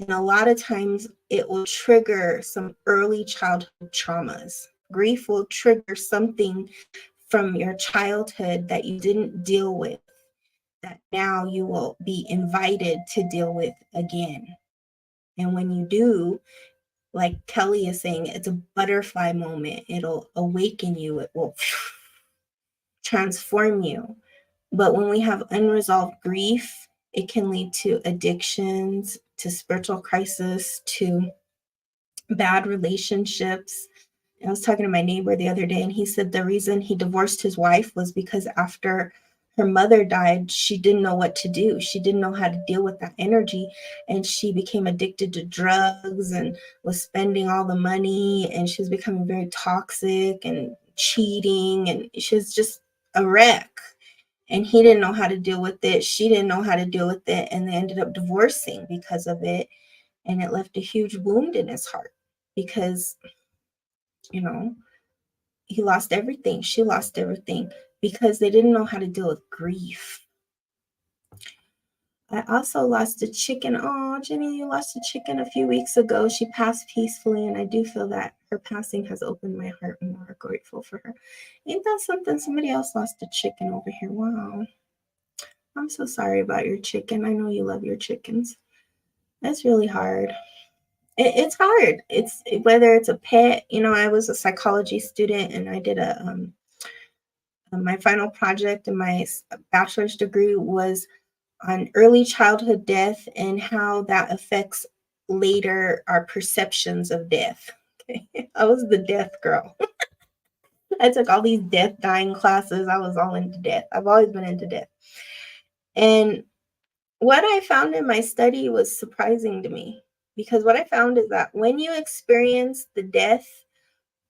And a lot of times it will trigger some early childhood traumas. Grief will trigger something from your childhood that you didn't deal with, that now you will be invited to deal with again. And when you do, like Kelly is saying, it's a butterfly moment. It'll awaken you. It will transform you. But when we have unresolved grief, it can lead to addictions, to spiritual crisis, to bad relationships. I was talking to my neighbor the other day, and he said the reason he divorced his wife was because after her mother died, she didn't know what to do. She didn't know how to deal with that energy, and she became addicted to drugs and was spending all the money, and she was becoming very toxic and cheating, and she was just a wreck. And he didn't know how to deal with it. She didn't know how to deal with it, and they ended up divorcing because of it. And it left a huge wound in his heart because, you know, he lost everything. She lost everything because they didn't know how to deal with grief. I also lost a chicken. Oh, Jenny, you lost a chicken a few weeks ago. She passed peacefully, and I do feel that her passing has opened my heart and more grateful for her. Ain't that something? Somebody else lost a chicken over here. Wow. I'm so sorry about your chicken. I know you love your chickens. That's really hard. It's hard. It's whether it's a pet. You know, I was a psychology student, and I did my final project in my bachelor's degree was on early childhood death and how that affects later our perceptions of death. Okay. I was the death girl. I took all these death dying classes. I was all into death. I've always been into death. And what I found in my study was surprising to me, because what I found is that when you experience the death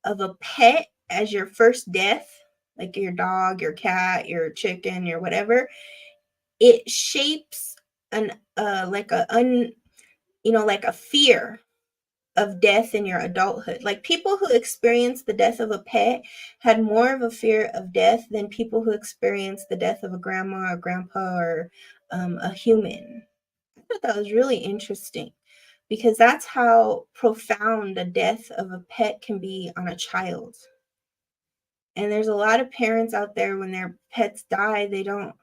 of a pet as your first death, like your dog, your cat, your chicken, your whatever, it shapes an like a fear of death in your adulthood. Like people who experience the death of a pet had more of a fear of death than people who experience the death of a grandma or grandpa or a human. I thought that was really interesting because that's how profound a death of a pet can be on a child. And there's a lot of parents out there, when their pets die, they don't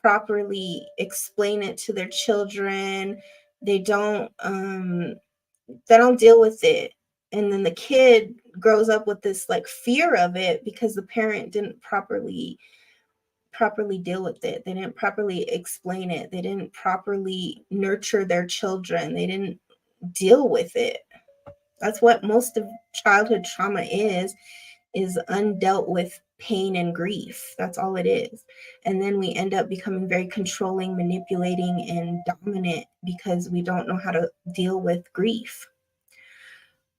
properly explain it to their children. They don't deal with it. And then the kid grows up with this like fear of it because the parent didn't properly deal with it. They didn't properly explain it. They didn't properly nurture their children. They didn't deal with it. That's what most of childhood trauma is undealt with pain and grief. That's all it is. And then we end up becoming very controlling, manipulating, and dominant because we don't know how to deal with grief.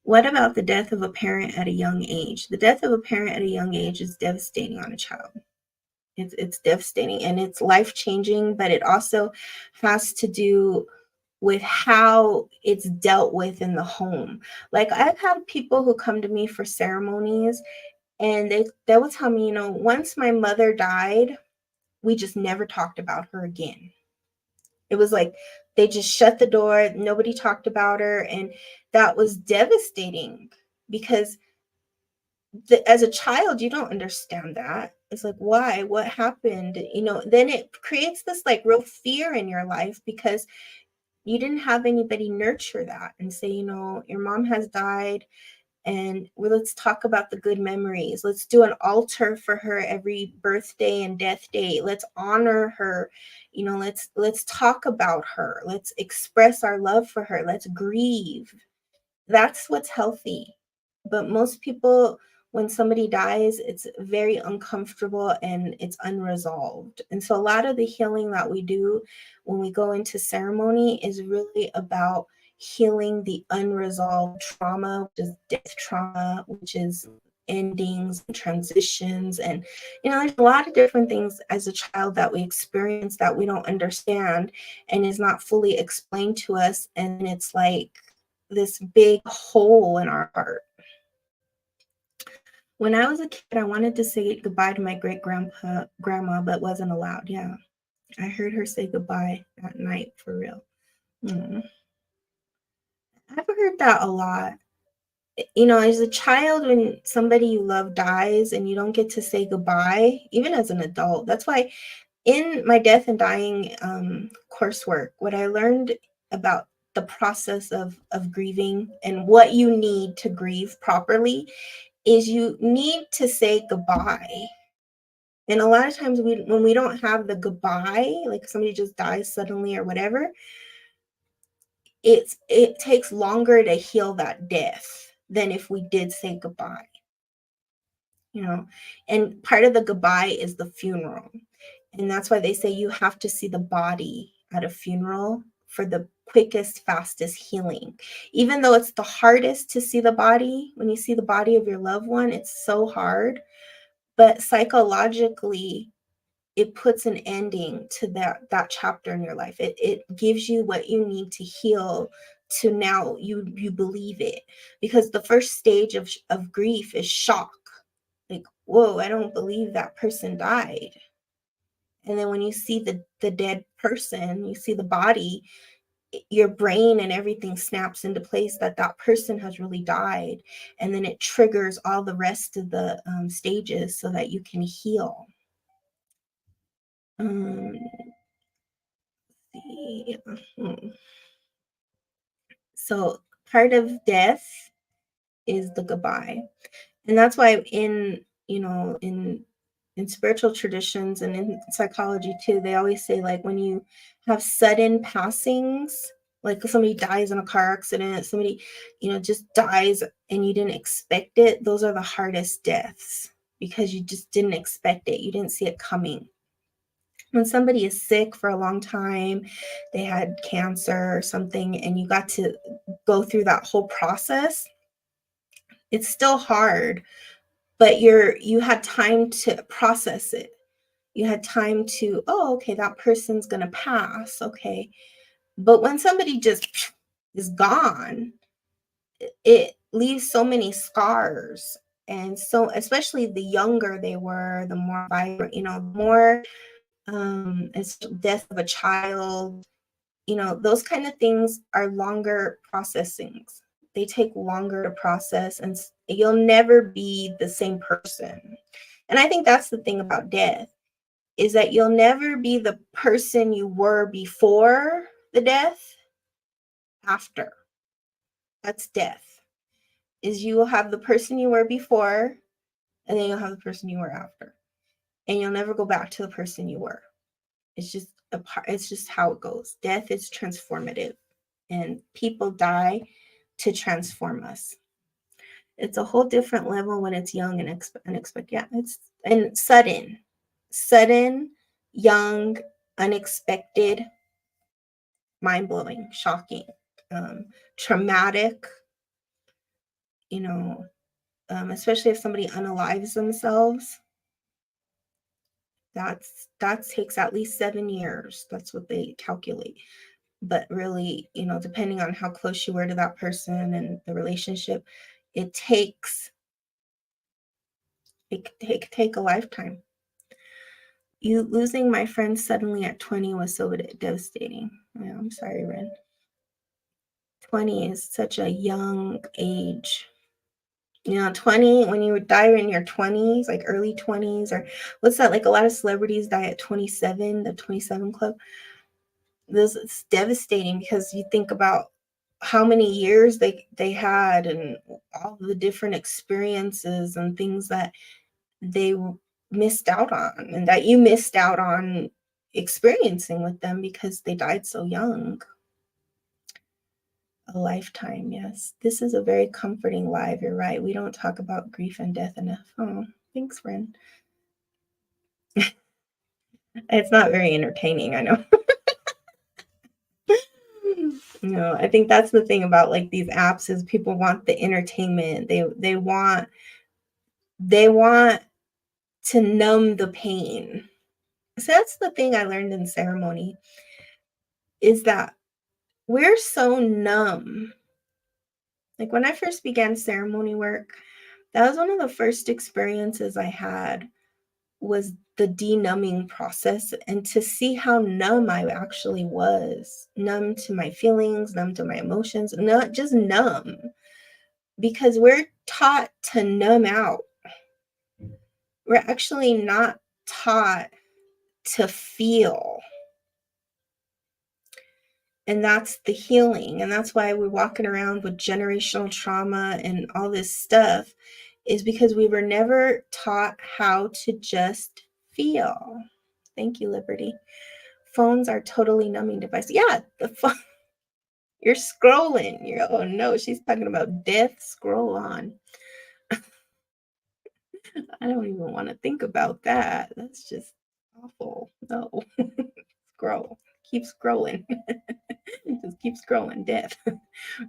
What about the death of a parent at a young age? The death of a parent at a young age is devastating on a child. It's devastating and it's life-changing, but it also has to do with how it's dealt with in the home. Like I've had people who come to me for ceremonies, and they will tell me, once my mother died, we just never talked about her again. It was like they just shut the door. Nobody talked about her. And that was devastating because as a child you don't understand that. It's like, why, what happened, then it creates this like real fear in your life because you didn't have anybody nurture that and say, your mom has died, and let's talk about the good memories. Let's do an altar for her every birthday and death day. Let's honor her. Let's talk about her. Let's express our love for her. Let's grieve. That's what's healthy. But most people, when somebody dies, it's very uncomfortable and it's unresolved. And so a lot of the healing that we do when we go into ceremony is really about healing the unresolved trauma, which is death trauma, which is endings and transitions. And, there's a lot of different things as a child that we experience that we don't understand and is not fully explained to us. And it's like this big hole in our heart. When I was a kid, I wanted to say goodbye to my grandma, but wasn't allowed. Yeah, I heard her say goodbye at night for real. I've heard that a lot. As a child, when somebody you love dies and you don't get to say goodbye, even as an adult, that's why in my death and dying coursework, what I learned about the process of grieving and what you need to grieve properly is you need to say goodbye. And a lot of times when we don't have the goodbye, like somebody just dies suddenly or whatever, it takes longer to heal that death than if we did say goodbye. And part of the goodbye is the funeral. And that's why they say you have to see the body at a funeral for the quickest, fastest healing. Even though it's the hardest to see the body, when you see the body of your loved one, it's so hard. But psychologically, it puts an ending to that chapter in your life. It gives you what you need to heal to now you believe it. Because the first stage of grief is shock. Like, whoa, I don't believe that person died. And then when you see the dead person, you see the body, your brain and everything snaps into place that person has really died. And then it triggers all the rest of the stages so that you can heal. So part of death is the goodbye. And that's why in spiritual traditions and in psychology too, they always say, like, when you have sudden passings, like somebody dies in a car accident, somebody just dies and you didn't expect it, those are the hardest deaths because you just didn't expect it, you didn't see it coming. When somebody is sick for a long time, they had cancer or something, and you got to go through that whole process, it's still hard, but you had time to process it. You had time to, oh, okay, that person's going to pass. Okay. But when somebody just is gone, it leaves so many scars. And so, especially the younger they were, the more vibrant, more it's death of a child, those kind of things are longer processings. They take longer to process, and you'll never be the same person. And I think that's the thing about death, is that you'll never be the person you were before the death after. That's death. Is you will have the person you were before, and then you'll have the person you were after. And you'll never go back to the person you were. It's just how it goes. Death is transformative, and people die to transform us. It's a whole different level when it's young and unexpected. Yeah, it's and sudden, young, unexpected, mind-blowing, shocking, traumatic, especially if somebody unalives themselves. That takes at least 7 years. That's what they calculate. But really, depending on how close you were to that person and the relationship, it could take a lifetime. Losing my friend suddenly at 20 was so devastating. Yeah, I'm sorry, Ren. 20 is such a young age. 20, when you die in your 20s, like early 20s, or what's that? Like a lot of celebrities die at 27, the 27 Club. This is devastating because you think about how many years they had and all the different experiences and things that they missed out on and that you missed out on experiencing with them because they died so young. A lifetime, yes. This is a very comforting live. You're right. We don't talk about grief and death enough. Oh, thanks, friend. It's not very entertaining, I know. No, I think that's the thing about like these apps is people want the entertainment. They want to numb the pain. So that's the thing I learned in ceremony is that we're so numb. Like when I first began ceremony work, that was one of the first experiences I had was the denumbing process and to see how numb I actually was. Numb to my feelings, numb to my emotions, not just numb. Because we're taught to numb out. We're actually not taught to feel. And that's the healing. And that's why we're walking around with generational trauma and all this stuff, is because we were never taught how to just feel. Thank you, Liberty. Phones are totally numbing devices. Yeah, the phone. You're scrolling. Oh no, she's talking about death. Scroll on. I don't even want to think about that. That's just awful. No. Scroll. Keep scrolling. Just keep scrolling. Death.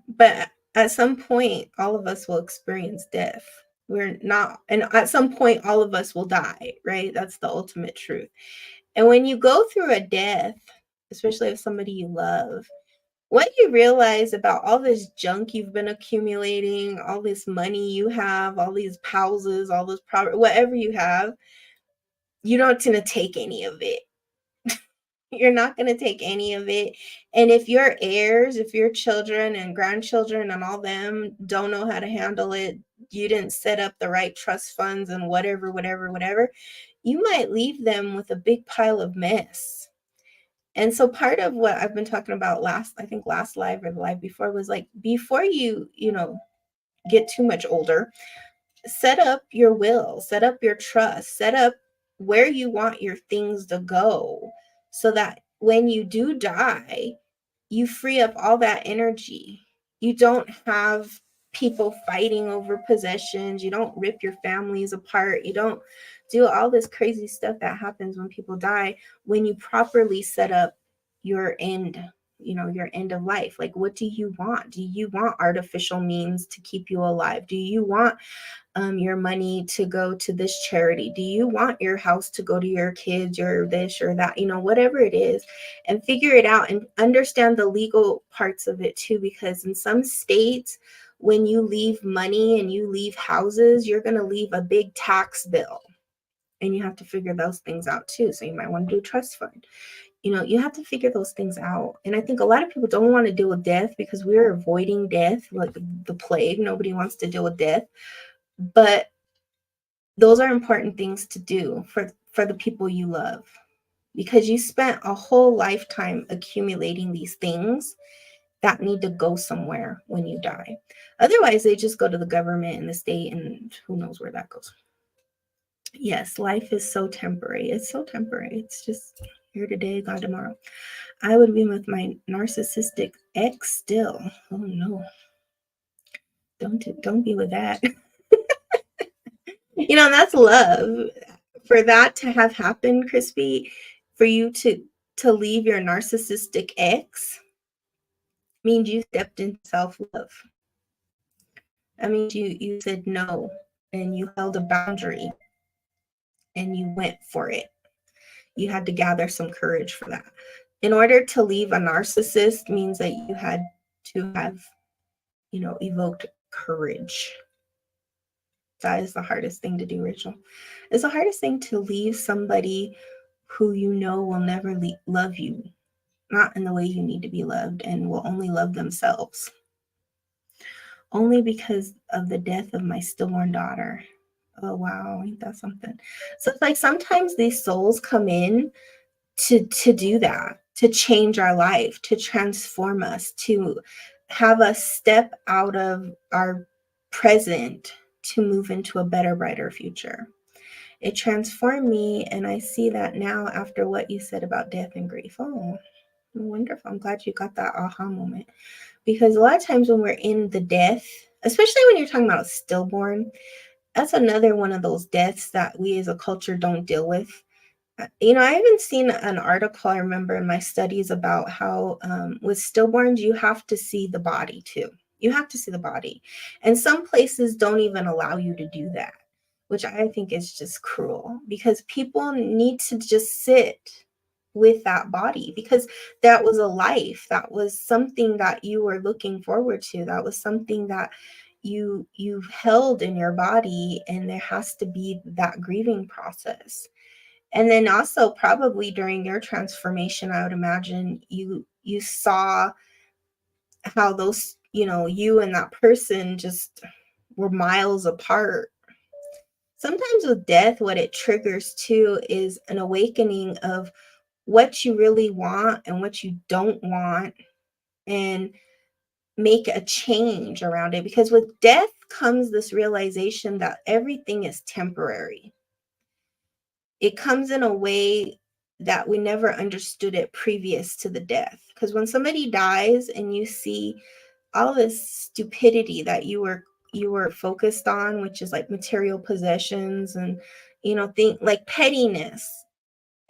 But at some point, all of us will experience death. We're not, and at some point, all of us will die, right? That's the ultimate truth. And when you go through a death, especially of somebody you love, what you realize about all this junk you've been accumulating, all this money you have, all these houses, all this property, whatever you have, you're not going to take any of it. You're not going to take any of it. And if your heirs, if your children and grandchildren and all them don't know how to handle it, you didn't set up the right trust funds and whatever, you might leave them with a big pile of mess. And so part of what I've been talking about last live or the live before was like, before you get too much older, set up your will, set up your trust, set up where you want your things to go so that when you do die, you free up all that energy. You don't have people fighting over possessions. You don't rip your families apart. You don't do all this crazy stuff that happens when people die when you properly set up your end, your end of life. Like, what do you want? Do you want artificial means to keep you alive? Do you want your money to go to this charity? Do you want your house to go to your kids or this or that, whatever it is, and figure it out and understand the legal parts of it too, because in some states, when you leave money and you leave houses, you're going to leave a big tax bill and you have to figure those things out too. So you might want to do a trust fund. You have to figure those things out. And I think a lot of people don't want to deal with death because we're avoiding death like the plague. Nobody wants to deal with death. But those are important things to do for the people you love, because you spent a whole lifetime accumulating these things that need to go somewhere when you die. Otherwise, they just go to the government and the state, and who knows where that goes. Yes, life is so temporary. It's so temporary. It's just here today, gone tomorrow. I would be with my narcissistic ex still. Oh no. Don't be with that. That's love. For that to have happened, Crispy, for you to leave your narcissistic ex means you stepped into self-love. That means you said no and you held a boundary and you went for it. You had to gather some courage for that. In order to leave a narcissist means that you had to have, evoked courage. That is the hardest thing to do, Rachel. It's the hardest thing to leave somebody who will never love you, not in the way you need to be loved, and will only love themselves. only because of the death of my stillborn daughter. Oh, wow. Ain't that something? So it's like sometimes these souls come in to do that, to change our life, to transform us, to have us step out of our present to move into a better, brighter future. It transformed me, and I see that now after what you said about death and grief. Oh, wonderful. I'm glad you got that aha moment. Because a lot of times when we're in the death, especially when you're talking about stillborn, that's another one of those deaths that we as a culture don't deal with. I haven't seen an article, I remember in my studies, about how with stillborns, you have to see the body too. You have to see the body. And some places don't even allow you to do that, which I think is just cruel because people need to just sit with that body because that was a life. That was something that you were looking forward to. That was something that you held in your body, and there has to be that grieving process. And then also probably during your transformation, I would imagine you saw how those, you and that person just were miles apart. Sometimes with death, what it triggers too is an awakening of what you really want and what you don't want, and make a change around it. Because with death comes this realization that everything is temporary. It comes in a way that we never understood it previous to the death. Because when somebody dies and you see all this stupidity that you were focused on, which is like material possessions and think like pettiness,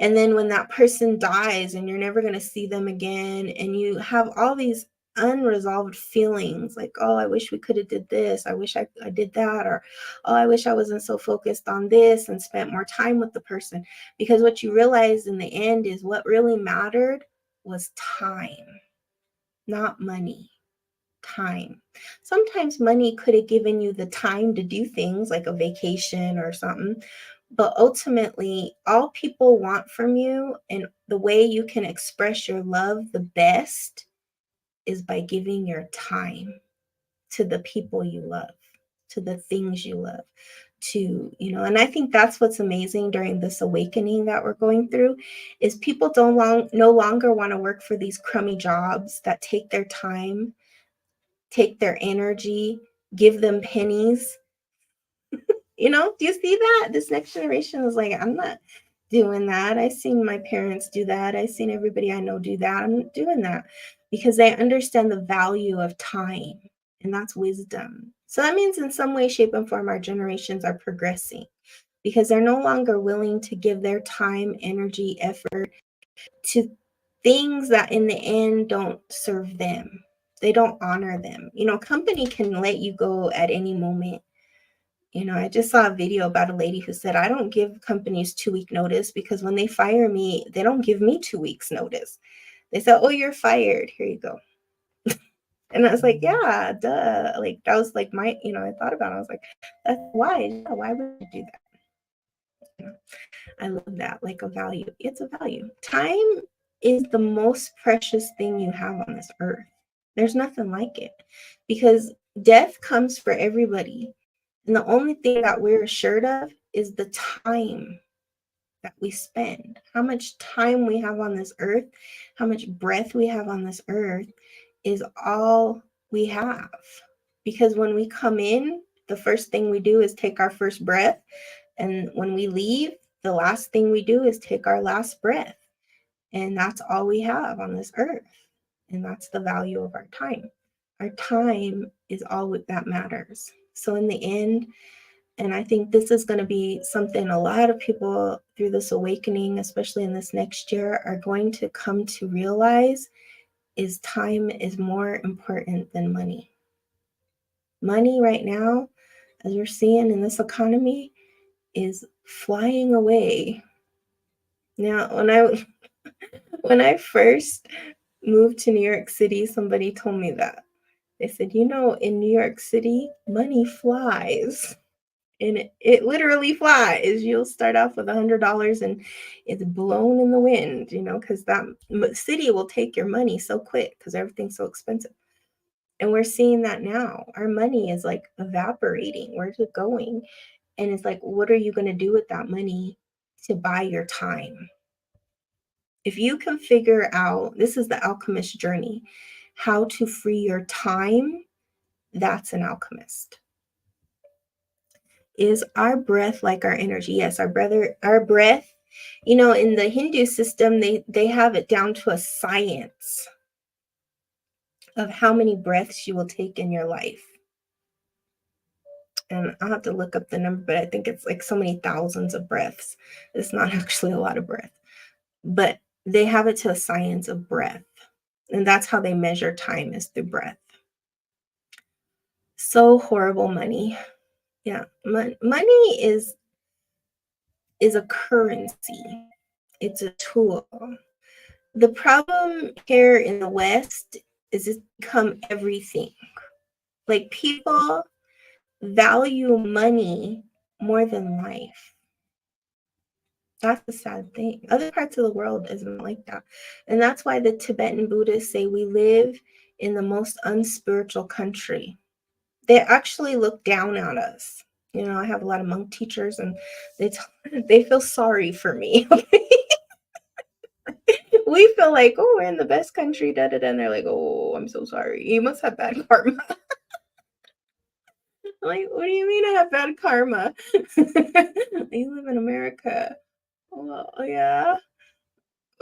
and then when that person dies and you're never going to see them again, and you have all these unresolved feelings like, oh, I wish we could have did this, I wish I did that, or oh, I wish I wasn't so focused on this and spent more time with the person. Because what you realize in the end is what really mattered was time, not money. Time. Sometimes money could have given you the time to do things like a vacation or something, but ultimately, all people want from you and the way you can express your love the best is by giving your time to the people you love, to the things you love, and I think that's what's amazing during this awakening that we're going through is people no longer want to work for these crummy jobs that take their time, take their energy, give them pennies. Do you see that? This next generation is like, I'm not doing that. I've seen my parents do that. I've seen everybody I know do that. I'm not doing that because they understand the value of time, and that's wisdom. So that means in some way, shape, and form, our generations are progressing because they're no longer willing to give their time, energy, effort to things that in the end don't serve them. They don't honor them. Company can let you go at any moment. I just saw a video about a lady who said, I don't give companies 2-week notice because when they fire me, they don't give me 2 weeks notice. They said, oh, you're fired. Here you go. And I was like, yeah, duh. Like, that was like I thought about it. I was like, that's why. Yeah, why would you do that? I love that. Like a value. It's a value. Time is the most precious thing you have on this earth. There's nothing like it because death comes for everybody. And the only thing that we're assured of is the time that we spend, how much time we have on this earth, how much breath we have on this earth is all we have. Because when we come in, the first thing we do is take our first breath. And when we leave, the last thing we do is take our last breath. And that's all we have on this earth. And that's the value of our time. Our time is all that matters. So in the end, and I think this is going to be something a lot of people through this awakening, especially in this next year, are going to come to realize is time is more important than money. Money right now, as we're seeing in this economy, is flying away. Now, when I first moved to New York City, somebody told me that. They said, in New York City, money flies. And it literally flies. You'll start off with $100 and it's blown in the wind, because that city will take your money so quick because everything's so expensive. And we're seeing that now. Our money is like evaporating. Where's it going? And it's like, what are you going to do with that money to buy your time? If you can figure out, this is the alchemist journey, how to free your time, that's an alchemist. Is our breath like our energy? Yes, our breath, in the Hindu system, they have it down to a science of how many breaths you will take in your life. And I'll have to look up the number, but I think it's like so many thousands of breaths. It's not actually a lot of breath, but they have it to a science of breath. And that's how they measure time, is through breath. So horrible, money. Yeah, money is a currency. It's a tool. The problem here in the West is it's become everything. Like, people value money more than life. That's the sad thing. Other parts of the world isn't like that. And that's why the Tibetan Buddhists say we live in the most unspiritual country. They actually look down at us. I have a lot of monk teachers, and they feel sorry for me. We feel like, oh, we're in the best country, da da da. And they're like, oh, I'm so sorry. You must have bad karma. I'm like, what do you mean I have bad karma? You live in America. Well, yeah.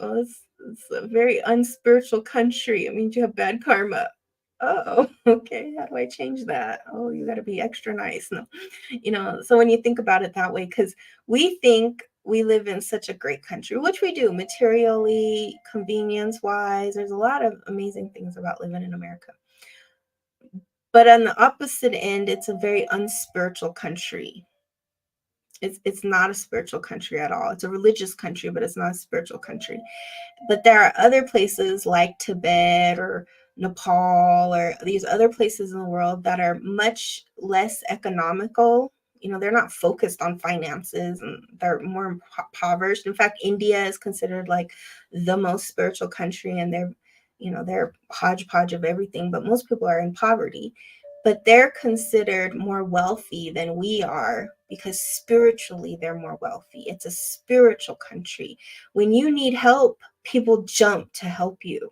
Well, it's a very unspiritual country. It means you have bad karma. Oh, okay. How do I change that? Oh, you got to be extra nice. No, so when you think about it that way, because we think we live in such a great country, which we do, materially, convenience wise. There's a lot of amazing things about living in America. But on the opposite end, it's a very unspiritual country. It's not a spiritual country at all. It's a religious country, but it's not a spiritual country. But there are other places like Tibet or Nepal or these other places in the world that are much less economical. They're not focused on finances, and they're more impoverished. In fact, India is considered like the most spiritual country, and they're hodgepodge of everything, but most people are in poverty. But they're considered more wealthy than we are because spiritually they're more wealthy. It's a spiritual country. When you need help, people jump to help you,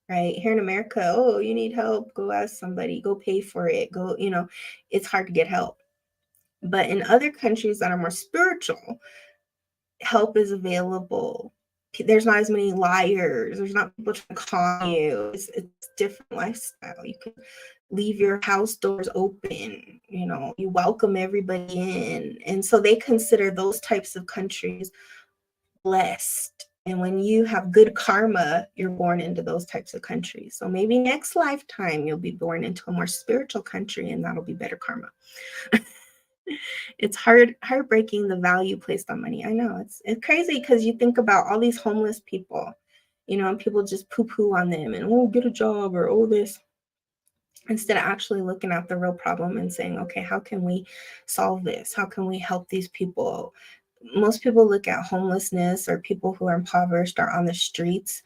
right? Here in America, oh, you need help, go ask somebody, go pay for it, go, it's hard to get help. But in other countries that are more spiritual, help is available. There's not as many liars. There's not people trying to con you. It's different lifestyle. You can leave your house doors open. You welcome everybody in. And so they consider those types of countries blessed. And when you have good karma, you're born into those types of countries. So maybe next lifetime, you'll be born into a more spiritual country, and that'll be better karma. It's heartbreaking, the value placed on money. I know it's crazy, because you think about all these homeless people, and people just poo-poo on them and, oh, get a job, or oh, this, instead of actually looking at the real problem and saying, okay, how can we solve this? How can we help these people? Most people look at homelessness or people who are impoverished or on the streets,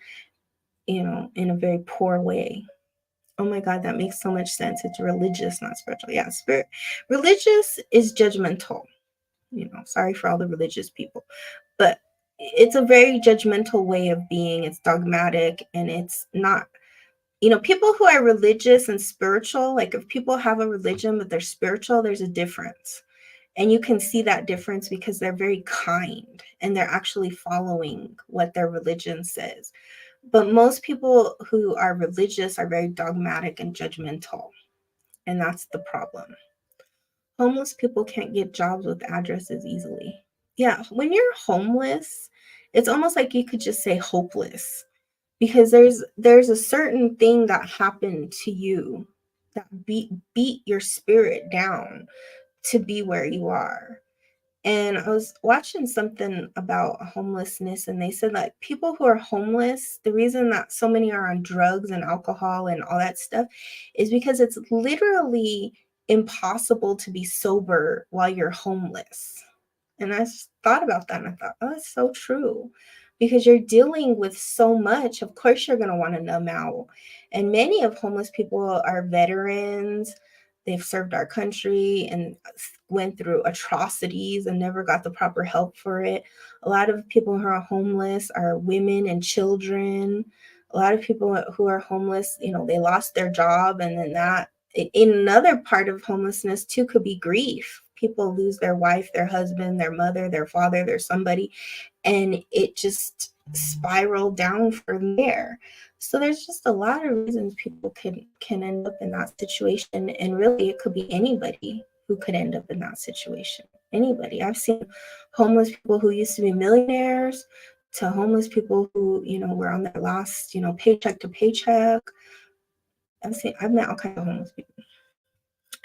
in a very poor way. Oh my God, that makes so much sense. It's religious, not spiritual. Yeah, religious is judgmental. Sorry for all the religious people, but it's a very judgmental way of being. It's dogmatic, and it's not, people who are religious and spiritual, like if people have a religion but they're spiritual, there's a difference. And you can see that difference because they're very kind and they're actually following what their religion says. But most people who are religious are very dogmatic and judgmental. And that's the problem. Homeless people can't get jobs with addresses easily. Yeah, when you're homeless, it's almost like you could just say hopeless, because there's a certain thing that happened to you that beat your spirit down to be where you are. And I was watching something about homelessness, and they said that people who are homeless, the reason that so many are on drugs and alcohol and all that stuff is because it's literally impossible to be sober while you're homeless. And I just thought about that, and I thought, oh, that's so true. because you're dealing with so much. Of course, you're going to want to numb out. And many of homeless people are veterans. They've served our country and went through atrocities and never got the proper help for it. A lot of people who are homeless are women and children. A lot of people who are homeless, they lost their job, and then that in another part of homelessness too could be grief. People lose their wife, their husband, their mother, their father, their somebody, and it just spiraled down from there. So there's just a lot of reasons people can end up in that situation, and really it could be anybody who could end up in that situation. Anybody. I've seen homeless people who used to be millionaires to homeless people who, were on their last, paycheck to paycheck. I've met all kinds of homeless people.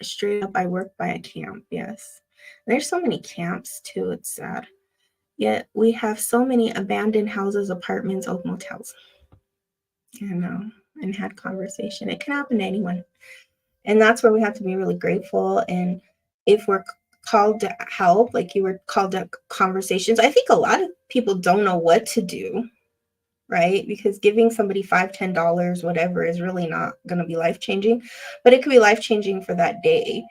Straight up, I work by a camp, yes. There's so many camps too, it's sad. Yet we have so many abandoned houses, apartments, old motels. And had conversation. It can happen to anyone. And that's where we have to be really grateful. And if we're called to help, like you were called to conversations, I think a lot of people don't know what to do, right? Because giving somebody $5, $10, whatever, is really not going to be life-changing, but it could be life-changing for that day.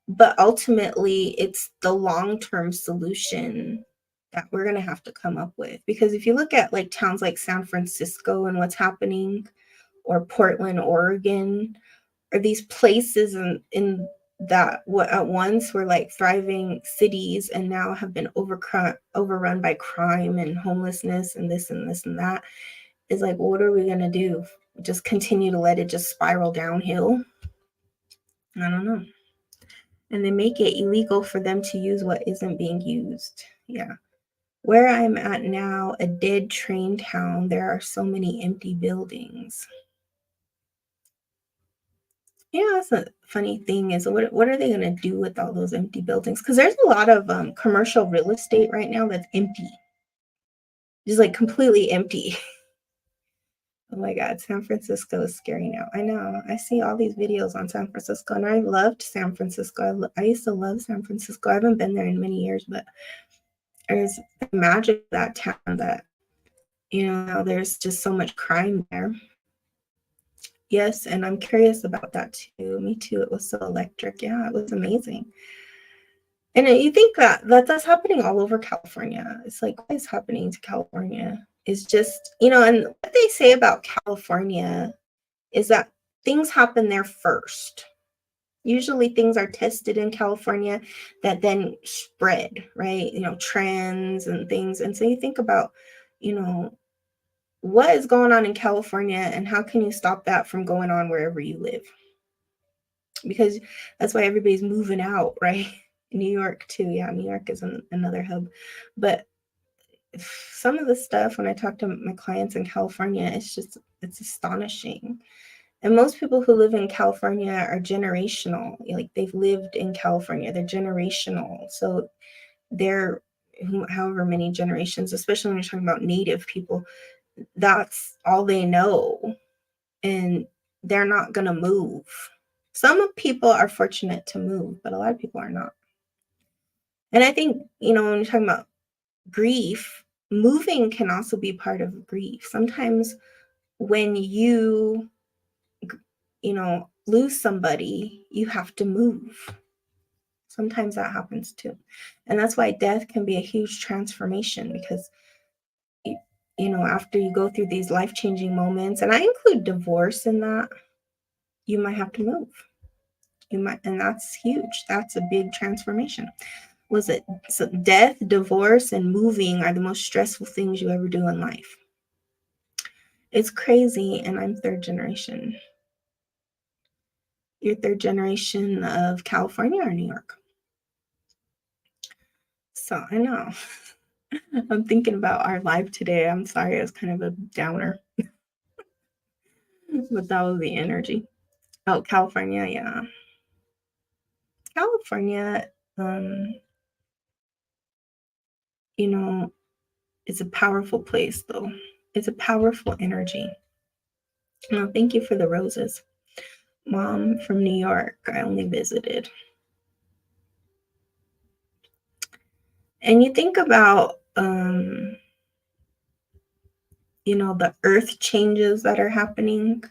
But ultimately, it's the long-term solution that we're going to have to come up with. Because if you look at like towns like San Francisco and what's happening, or Portland, Oregon, or these places in that what at once were like thriving cities and now have been overrun by crime and homelessness and this and this and that, is like, what are we going to do? Just continue to let it just spiral downhill? I don't know. And they make it illegal for them to use what isn't being used. Yeah. Where I'm at now, a dead train town, there are so many empty buildings. Yeah, that's a funny thing is what are they going to do with all those empty buildings? Because there's a lot of commercial real estate right now that's empty, just like completely empty. Oh my God, San Francisco is scary now. I know. I see all these videos on San Francisco, and I loved San Francisco. I used to love San Francisco. I haven't been there in many years, but there's the magic of that town that, there's just so much crime there. Yes, and I'm curious about that too. Me too. It was so electric. Yeah, it was amazing. And you think that's happening all over California. It's like, what is happening to California? It's just, and what they say about California is that things happen there first. Usually things are tested in California that then spread, right? Trends and things. And so you think about, what is going on in California and how can you stop that from going on wherever you live? Because that's why everybody's moving out, right? New York too. Yeah, New York is another hub. But some of the stuff, when I talk to my clients in California, it's astonishing. And most people who live in California are generational. Like, they've lived in California. They're generational. So they're however many generations, especially when you're talking about Native people, that's all they know. And they're not going to move. Some people are fortunate to move, but a lot of people are not. And I think, when you're talking about grief, moving can also be part of grief. Sometimes when you lose somebody, you have to move. Sometimes that happens too. And that's why death can be a huge transformation, because after you go through these life-changing moments, and I include divorce in that, you might have to move. And that's huge. That's a big transformation. So death, divorce, and moving are the most stressful things you ever do in life. It's crazy, and I'm third generation. You're third generation of California or New York? So I know. I'm thinking about our live today. I'm sorry, it was kind of a downer. But that was the energy. Oh, California, yeah. California, it's a powerful place, though. It's a powerful energy. Well, thank you for the roses. Mom from New York, I only visited. And you think about the earth changes that are happening.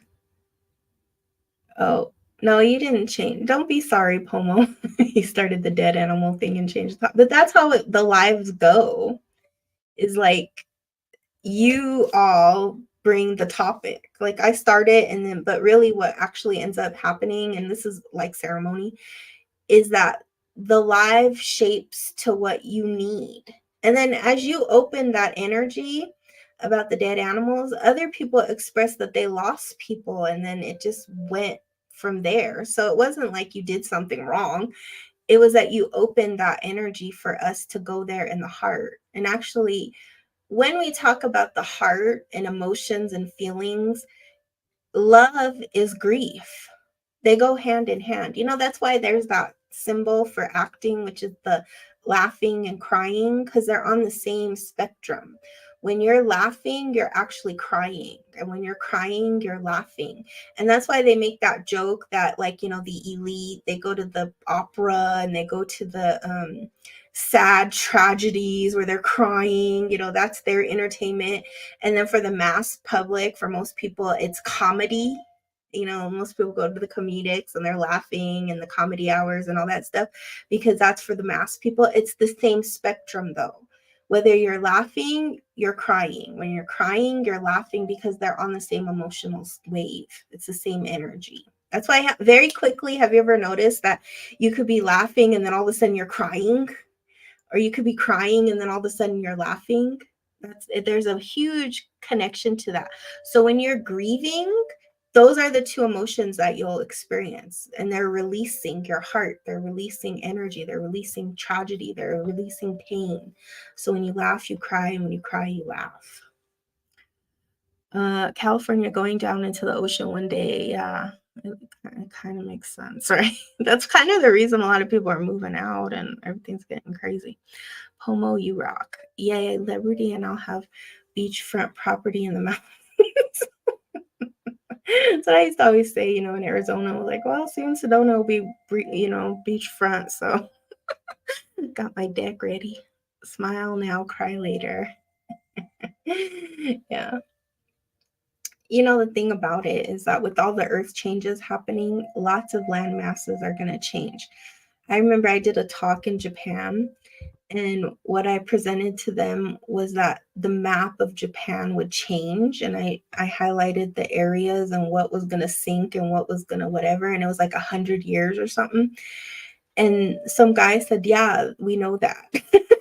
Oh, no, you didn't change. Don't be sorry, Pomo. He started the dead animal thing and changed the, but that's how the lives go. Is like you all bring the topic. Like I start it and then, but really what actually ends up happening, and this is like ceremony, is that the live shapes to what you need. And then as you open that energy about the dead animals, other people express that they lost people, and then it just went from there. So it wasn't like you did something wrong. It was that you opened that energy for us to go there in the heart. And actually, when we talk about the heart and emotions and feelings, love is grief. They go hand in hand. That's why there's that symbol for acting, which is the laughing and crying, because they're on the same spectrum. When you're laughing, you're actually crying. And when you're crying, you're laughing. And that's why they make that joke that, like, the elite, they go to the opera and they go to the sad tragedies where they're crying, that's their entertainment. And then for the mass public, for most people, it's comedy. Most people go to the comedics and they're laughing and the comedy hours and all that stuff because that's for the mass people. It's the same spectrum though. Whether you're laughing, you're crying. When you're crying, you're laughing because they're on the same emotional wave. It's the same energy. That's why very quickly, have you ever noticed that you could be laughing and then all of a sudden you're crying? Or you could be crying and then all of a sudden you're laughing? There's a huge connection to that. So when you're grieving, those are the two emotions that you'll experience, and they're releasing your heart, they're releasing energy, they're releasing tragedy, they're releasing pain. So when you laugh, you cry, and when you cry, you laugh. California going down into the ocean one day, yeah, it kind of makes sense, right? That's kind of the reason a lot of people are moving out and everything's getting crazy. Homo, you rock. Yay, Liberty, and I'll have beachfront property in the mountains. So I used to always say, in Arizona, like, well, soon Sedona will be, beachfront. So got my deck ready. Smile now, cry later. Yeah. The thing about it is that with all the earth changes happening, lots of land masses are going to change. I remember I did a talk in Japan, and what I presented to them was that the map of Japan would change. And I highlighted the areas and what was going to sink and what was going to whatever. And it was like 100 years or something. And some guy said, yeah, we know that.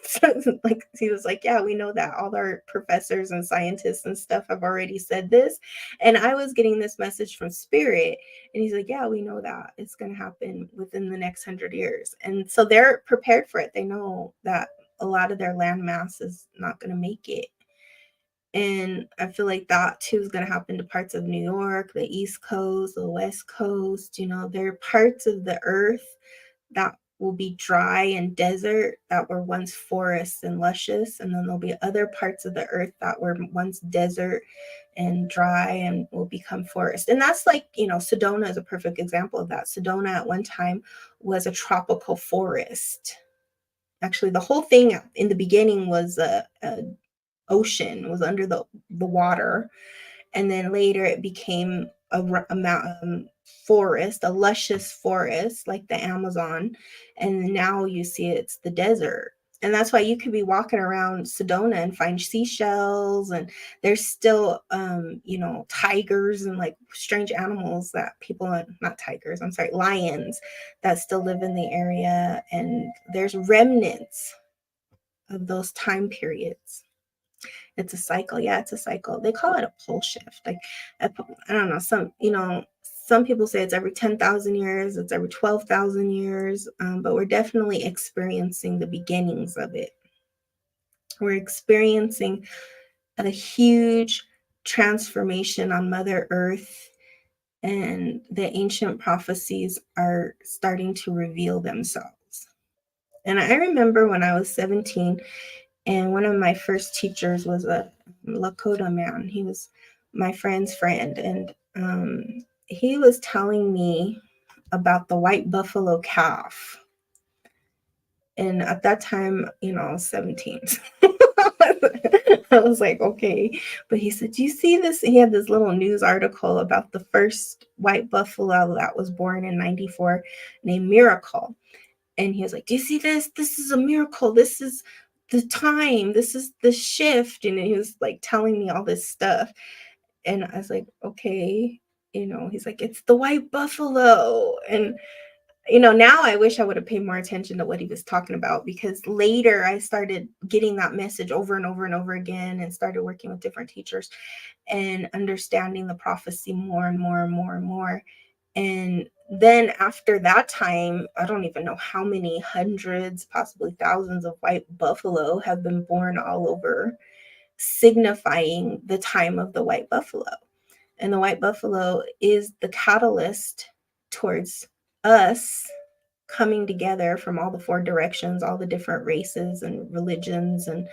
So, like, he was like, yeah, we know that. All our professors and scientists and stuff have already said this. And I was getting this message from Spirit. And he's like, yeah, we know that. It's going to happen within the next 100 years. And so they're prepared for it. They know that a lot of their land mass is not going to make it. And I feel like that too is going to happen to parts of New York, the East Coast, the West Coast. There are parts of the earth that will be dry and desert that were once forests and luscious. And then there'll be other parts of the earth that were once desert and dry and will become forest. And that's like, Sedona is a perfect example of that. Sedona at one time was a tropical forest. Actually, the whole thing in the beginning was a ocean, was under the water. And then later it became a forest, a luscious forest like the Amazon. And now you see it's the desert. And that's why you could be walking around Sedona and find seashells, and there's still, tigers and like strange animals that people, not tigers, I'm sorry, lions that still live in the area. And there's remnants of those time periods. It's a cycle. Yeah, it's a cycle. They call it a pole shift. Like, I don't know. Some people say it's every 10,000 years. It's every 12,000 years. But we're definitely experiencing the beginnings of it. We're experiencing a huge transformation on Mother Earth, and the ancient prophecies are starting to reveal themselves. And I remember when I was 17, and one of my first teachers was a Lakota man. He was my friend's friend. And he was telling me about the white buffalo calf. And at that time, I was 17. I was like, okay. But he said, do you see this? He had this little news article about the first white buffalo that was born in 94 named Miracle. And he was like, do you see this? This is a miracle. This is the time. This is the shift. And he was like telling me all this stuff. And I was like, okay. He's like, it's the white buffalo. And now I wish I would have paid more attention to what he was talking about, because later I started getting that message over and over and over again, and started working with different teachers and understanding the prophecy more and more and more and more. And then after that time, I don't even know how many hundreds, possibly thousands of white buffalo have been born all over, signifying the time of the white buffalo. And the white buffalo is the catalyst towards us coming together from all the four directions, all the different races and religions and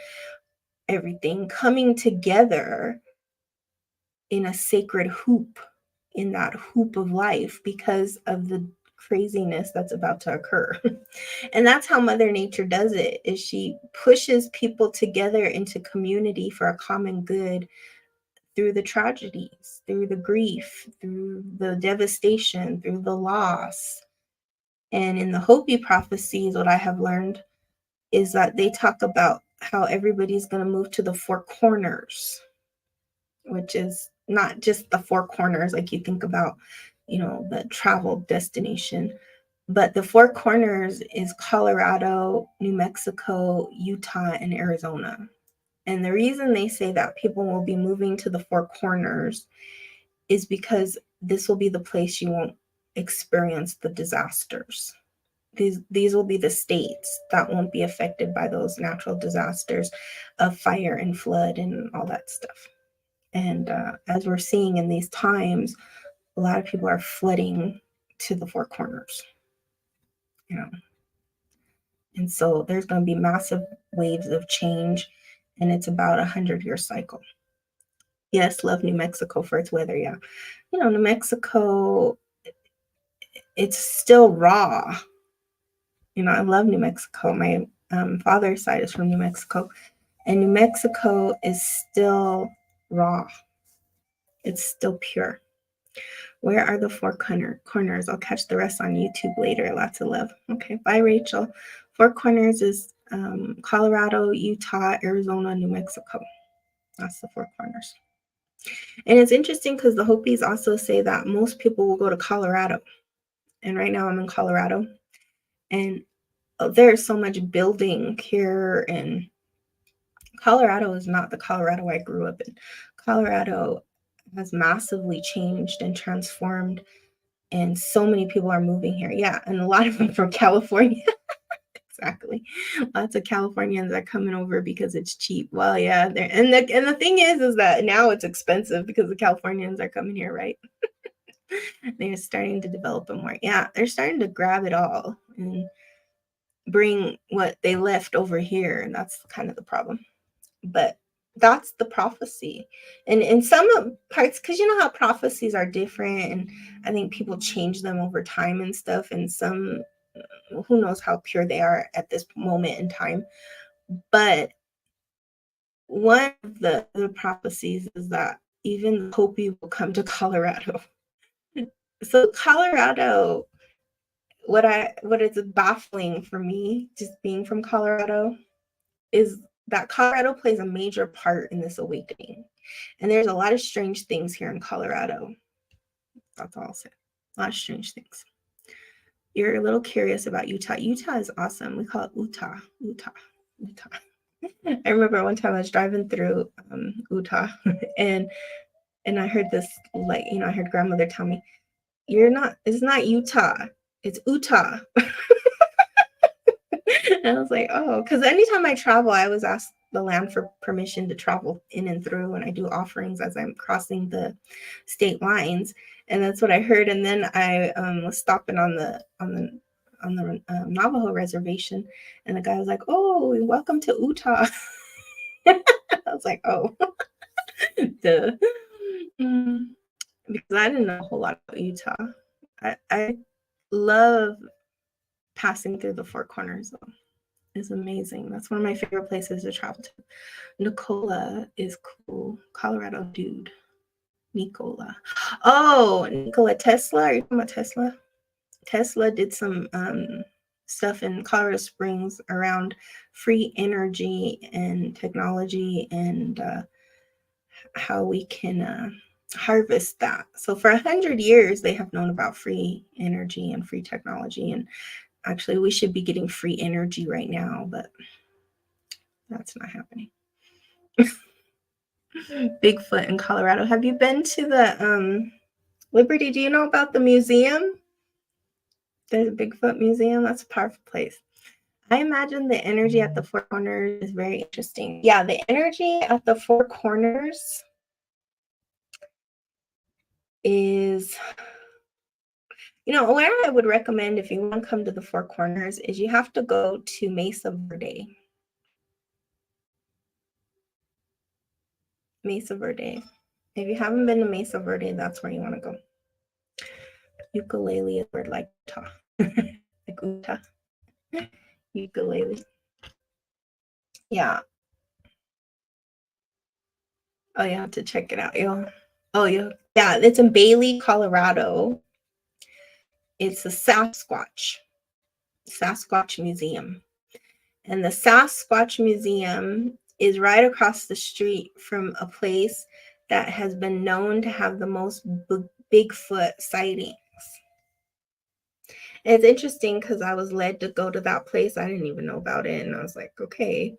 everything, coming together in a sacred hoop, in that hoop of life, because of the craziness that's about to occur. And that's how Mother Nature does it, is she pushes people together into community for a common good, through the tragedies, through the grief, through the devastation, through the loss. And in the Hopi prophecies, what I have learned is that they talk about how everybody's going to move to the four corners, which is not just the four corners like you think about, the travel destination, but the four corners is Colorado, New Mexico, Utah, and Arizona. And the reason they say that people will be moving to the four corners is because this will be the place you won't experience the disasters. These will be the states that won't be affected by those natural disasters of fire and flood and all that stuff. And as we're seeing in these times, a lot of people are flooding to the four corners, and so there's going to be massive waves of change, and it's about 100-year cycle. Yes, love New Mexico for its weather. Yeah, New Mexico, it's still raw. I love New Mexico. My father's side is from New Mexico, and New Mexico is still raw. It's still pure. Where are the four corners? I'll catch the rest on YouTube later. Lots of love. Okay, bye, Rachel. Four corners is Colorado, Utah, Arizona, New Mexico. That's the four corners. And it's interesting because the Hopis also say that most people will go to Colorado. And right now I'm in Colorado. And there's so much building here, and Colorado is not the Colorado I grew up in. Colorado has massively changed and transformed, and so many people are moving here. Yeah, and a lot of them from California. Exactly. Lots of Californians are coming over because it's cheap. Well, yeah, and the thing is that now it's expensive because the Californians are coming here, right? They're starting to develop it more. Yeah, they're starting to grab it all and bring what they left over here, and that's kind of the problem. But that's the prophecy. And in some parts, because how prophecies are different, and I think people change them over time and stuff, and some, who knows how pure they are at this moment in time. But one of the prophecies is that even Hopi will come to Colorado. So Colorado, what is baffling for me, just being from Colorado, is that Colorado plays a major part in this awakening. And there's a lot of strange things here in Colorado. That's all I'll say. A lot of strange things. You're a little curious about Utah. Utah is awesome. We call it Utah. I remember one time I was driving through Utah, and I heard this, I heard grandmother tell me, it's not Utah, it's Utah. And I was like, oh, because anytime I travel, I always ask the land for permission to travel in and through, and I do offerings as I'm crossing the state lines. And that's what I heard. And then I was stopping on the Navajo reservation, and the guy was like, oh, welcome to Utah. I was like, oh, duh. Because I didn't know a whole lot about Utah. I love passing through the four corners, though. is amazing. That's one of my favorite places to travel to. Nicola is cool. Colorado dude. Nikola. Oh, Nikola Tesla. Are you talking about Tesla? Tesla did some stuff in Colorado Springs around free energy and technology and how we can harvest that. So for 100 years, they have known about free energy and free technology. And actually, we should be getting free energy right now, but that's not happening. Bigfoot in Colorado. Have you been to the Liberty? Do you know about the museum? There's a Bigfoot museum. That's a powerful place. I imagine the energy at the Four Corners is very interesting. Yeah, the energy at the Four Corners is, what I would recommend if you want to come to the Four Corners is you have to go to Mesa Verde. Mesa Verde. If you haven't been to Mesa Verde, that's where you want to go. Ukulele is a word like Utah. Like Utah. Ukulele. Yeah. Oh, you have to check it out. Oh, yeah. Yeah, it's in Bailey, Colorado. It's a Sasquatch Museum. And the Sasquatch Museum is right across the street from a place that has been known to have the most Bigfoot sightings. And it's interesting because I was led to go to that place. I didn't even know about it. And I was like, okay.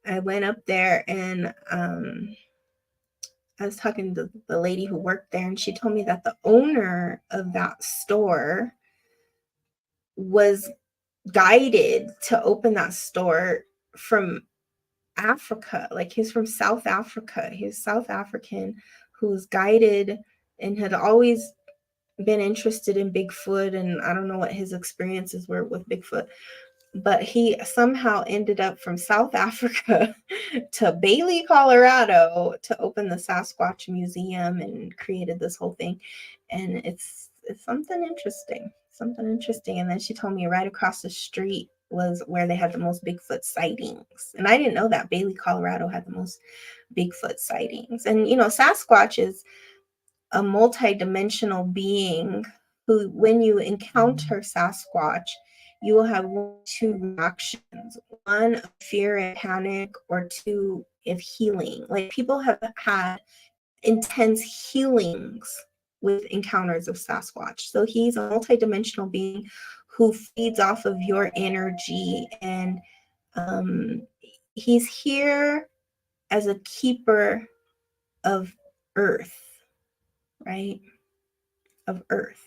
I went up there and I was talking to the lady who worked there, and she told me that the owner of that store was guided to open that store from Africa. Like, he's from South Africa. He was South African who was guided and had always been interested in Bigfoot. And I don't know what his experiences were with Bigfoot, but he somehow ended up from South Africa to Bailey, Colorado to open the Sasquatch Museum and created this whole thing. And it's something interesting. And then she told me right across the street was where they had the most Bigfoot sightings. And I didn't know that Bailey, Colorado had the most Bigfoot sightings. And, Sasquatch is a multi-dimensional being who, when you encounter Sasquatch, you will have two reactions: one of fear and panic, or two of healing. Like, people have had intense healings with encounters of Sasquatch. So he's a multi-dimensional being who feeds off of your energy, and he's here as a keeper of Earth, right? Of Earth.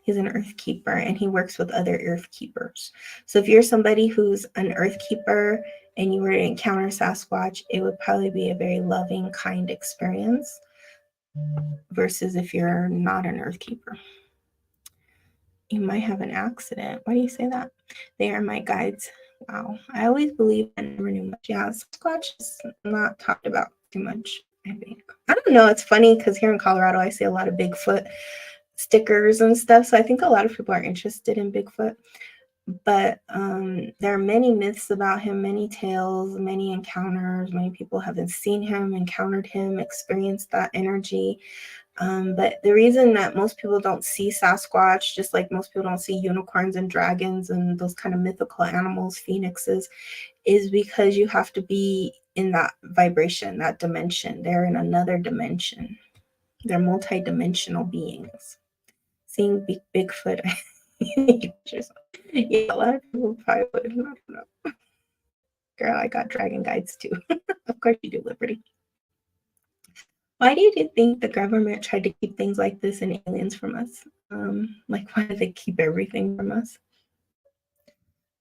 He's an earth keeper, and he works with other earth keepers. So if you're somebody who's an earth keeper and you were to encounter Sasquatch, it would probably be a very loving, kind experience versus if you're not an earth keeper. You might have an accident. Why do you say that? They are my guides. Wow. I always believed I never knew much. Yeah, Sasquatch is not talked about too much, I think. I don't know. It's funny because here in Colorado, I see a lot of Bigfoot stickers and stuff. So I think a lot of people are interested in Bigfoot. But there are many myths about him, many tales, many encounters. Many people haven't seen him, encountered him, experienced that energy. But the reason that most people don't see Sasquatch, just like most people don't see unicorns and dragons and those kind of mythical animals, phoenixes, is because you have to be in that vibration, that dimension. They're in another dimension. They're multi-dimensional beings. Seeing Bigfoot, yeah, a lot of people probably would. I don't know. Girl, I got dragon guides too. Of course you do, Liberty. Why do you think the government tried to keep things like this and aliens from us? Like, why do they keep everything from us?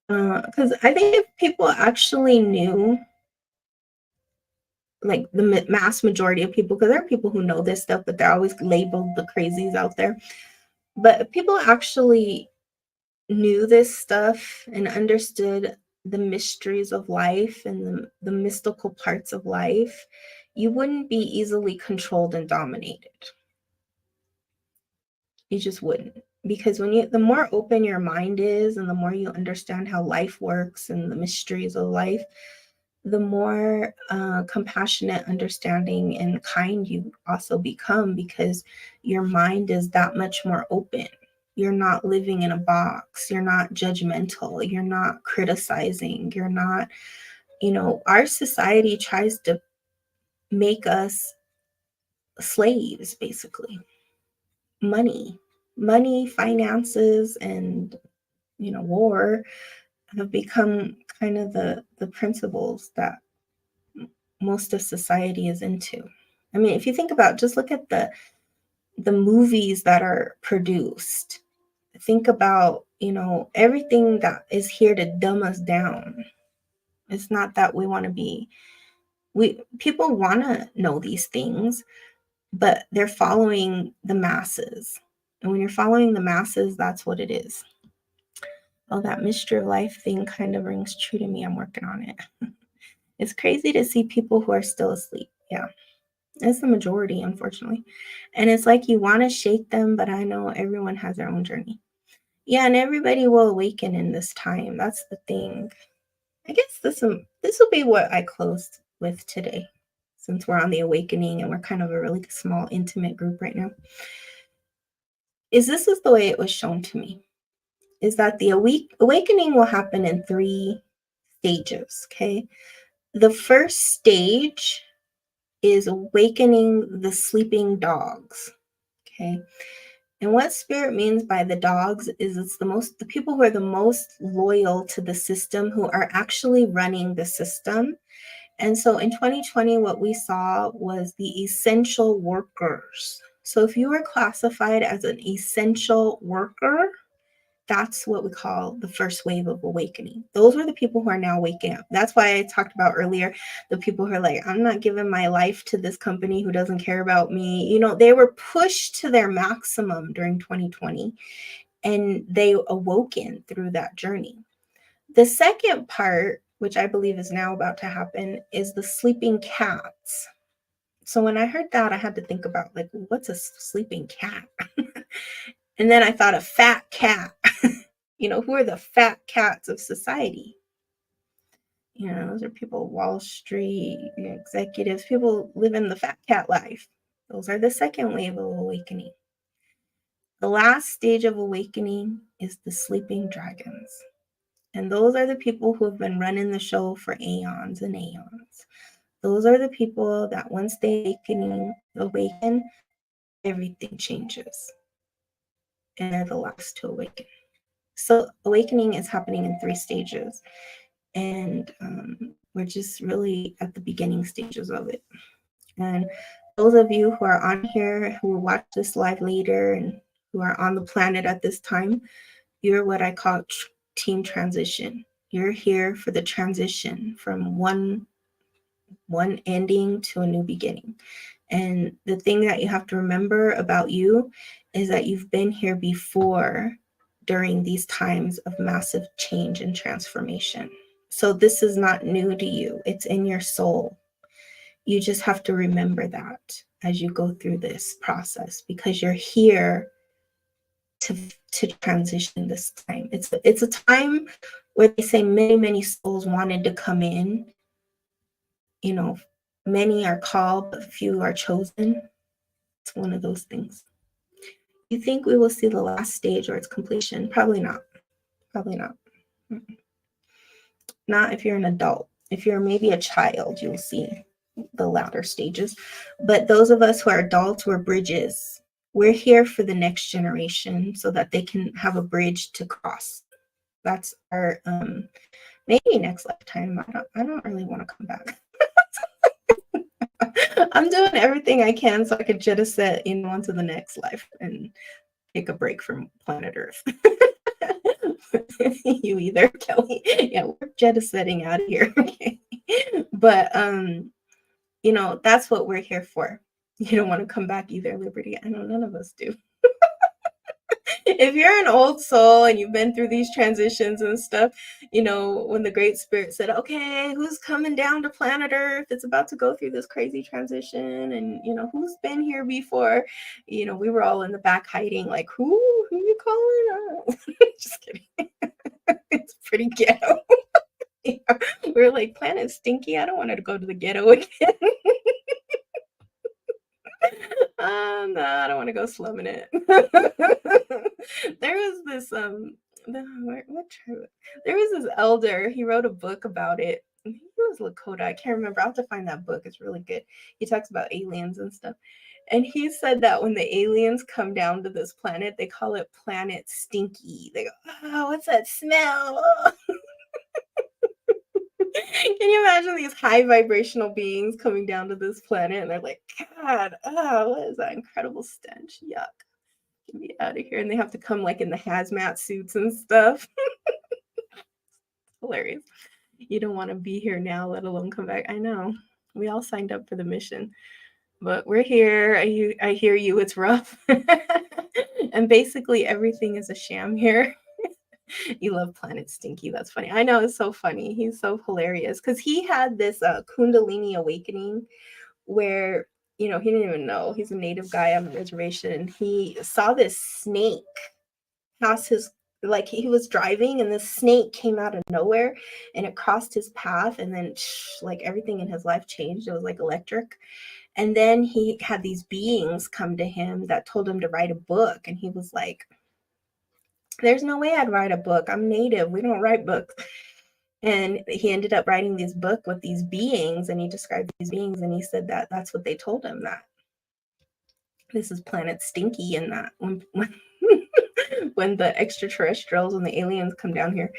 Because I think if people actually knew, like the mass majority of people, because there are people who know this stuff, but they're always labeled the crazies out there. But if people actually knew this stuff and understood the mysteries of life and the mystical parts of life, you wouldn't be easily controlled and dominated. You just wouldn't. Because the more open your mind is and the more you understand how life works and the mysteries of life, the more compassionate, understanding, and kind you also become, because your mind is that much more open. You're not living in a box. You're not judgmental. You're not criticizing. You're not, our society tries to make us slaves, basically. Money, finances, and, war have become kind of the principles that most of society is into. I mean, if you think about, just look at the movies that are produced. Think about, everything that is here to dumb us down. It's not that we want to be, people want to know these things, but they're following the masses. And when you're following the masses, that's what it is. Oh, that mystery of life thing kind of rings true to me. I'm working on it. It's crazy to see people who are still asleep. Yeah. It's the majority, unfortunately. And it's like you want to shake them, but I know everyone has their own journey. Yeah, and everybody will awaken in this time. That's the thing. I guess this will be what I closed with today, since we're on the awakening and we're kind of a really small, intimate group right now. This is the way it was shown to me. Is that the awakening will happen in 3 stages, okay? The first stage is awakening the sleeping dogs, okay? And what spirit means by the dogs is it's the people who are the most loyal to the system, who are actually running the system. And so in 2020, what we saw was the essential workers. So if you were classified as an essential worker, that's what we call the first wave of awakening. Those are the people who are now waking up. That's why I talked about earlier, the people who are like, I'm not giving my life to this company who doesn't care about me. They were pushed to their maximum during 2020, and they awoken through that journey. The second part, which I believe is now about to happen, is the sleeping cats. So when I heard that, I had to think about, like, what's a sleeping cat? And then I thought a fat cat. Who are the fat cats of society? Those are people, Wall Street executives, people living the fat cat life. Those are the second wave of awakening. The last stage of awakening is the sleeping dragons. And those are the people who have been running the show for aeons and aeons. Those are the people that once they awaken, everything changes. And they're the last to awaken. So awakening is happening in 3 stages. And we're just really at the beginning stages of it. And those of you who are on here, who will watch this live later and who are on the planet at this time, you're what I call team transition. You're here for the transition from one ending to a new beginning. And the thing that you have to remember about you is that you've been here before during these times of massive change and transformation. So this is not new to you. It's in your soul. You just have to remember that as you go through this process, because you're here to transition this time. It's a time where they say many souls wanted to come in. Many are called, but few are chosen. It's one of those things. You think we will see the last stage or its completion? Probably not. Probably not. Not if you're an adult. If you're maybe a child, you'll see the latter stages. But those of us who are adults, we're bridges. We're here for the next generation so that they can have a bridge to cross. That's our maybe next lifetime. I don't really want to come back. I'm doing everything I can so I could jettison onto the next life and take a break from planet Earth. You either, Kelly. Yeah, we're jettisoning out of here. Okay. But that's what we're here for. You don't want to come back either, Liberty. I know none of us do. If you're an old soul and you've been through these transitions and stuff, when the Great Spirit said, okay, who's coming down to planet Earth? It's about to go through this crazy transition. And, who's been here before? We were all in the back hiding, like, who you calling? Just kidding. It's pretty ghetto. We were like, Planet Stinky, I don't want her to go to the ghetto again. No, I don't want to go slumming it. There was this what tribe? There was this elder. He wrote a book about it. I think it was Lakota. I can't remember. I'll have to find that book. It's really good. He talks about aliens and stuff. And he said that when the aliens come down to this planet, they call it Planet Stinky. They go, oh, what's that smell? Can you imagine these high vibrational beings coming down to this planet and they're like, God, what is that incredible stench? Yuck. Get me out of here. And they have to come like in the hazmat suits and stuff. Hilarious. You don't want to be here now, let alone come back. I know. We all signed up for the mission. But we're here. I hear you. It's rough. And basically everything is a sham here. You love Planet Stinky. That's funny. I know, it's so funny. He's so hilarious because he had this Kundalini awakening where, he didn't even know. He's a native guy on the reservation. He saw this snake pass like he was driving and this snake came out of nowhere and it crossed his path and then like everything in his life changed. It was like electric. And then he had these beings come to him that told him to write a book. And he was like, there's no way I'd write a book. I'm native. We don't write books. And he ended up writing this book with these beings, and he described these beings, and he said that that's what they told him, that this is Planet Stinky, and that when when the extraterrestrials and the aliens come down here,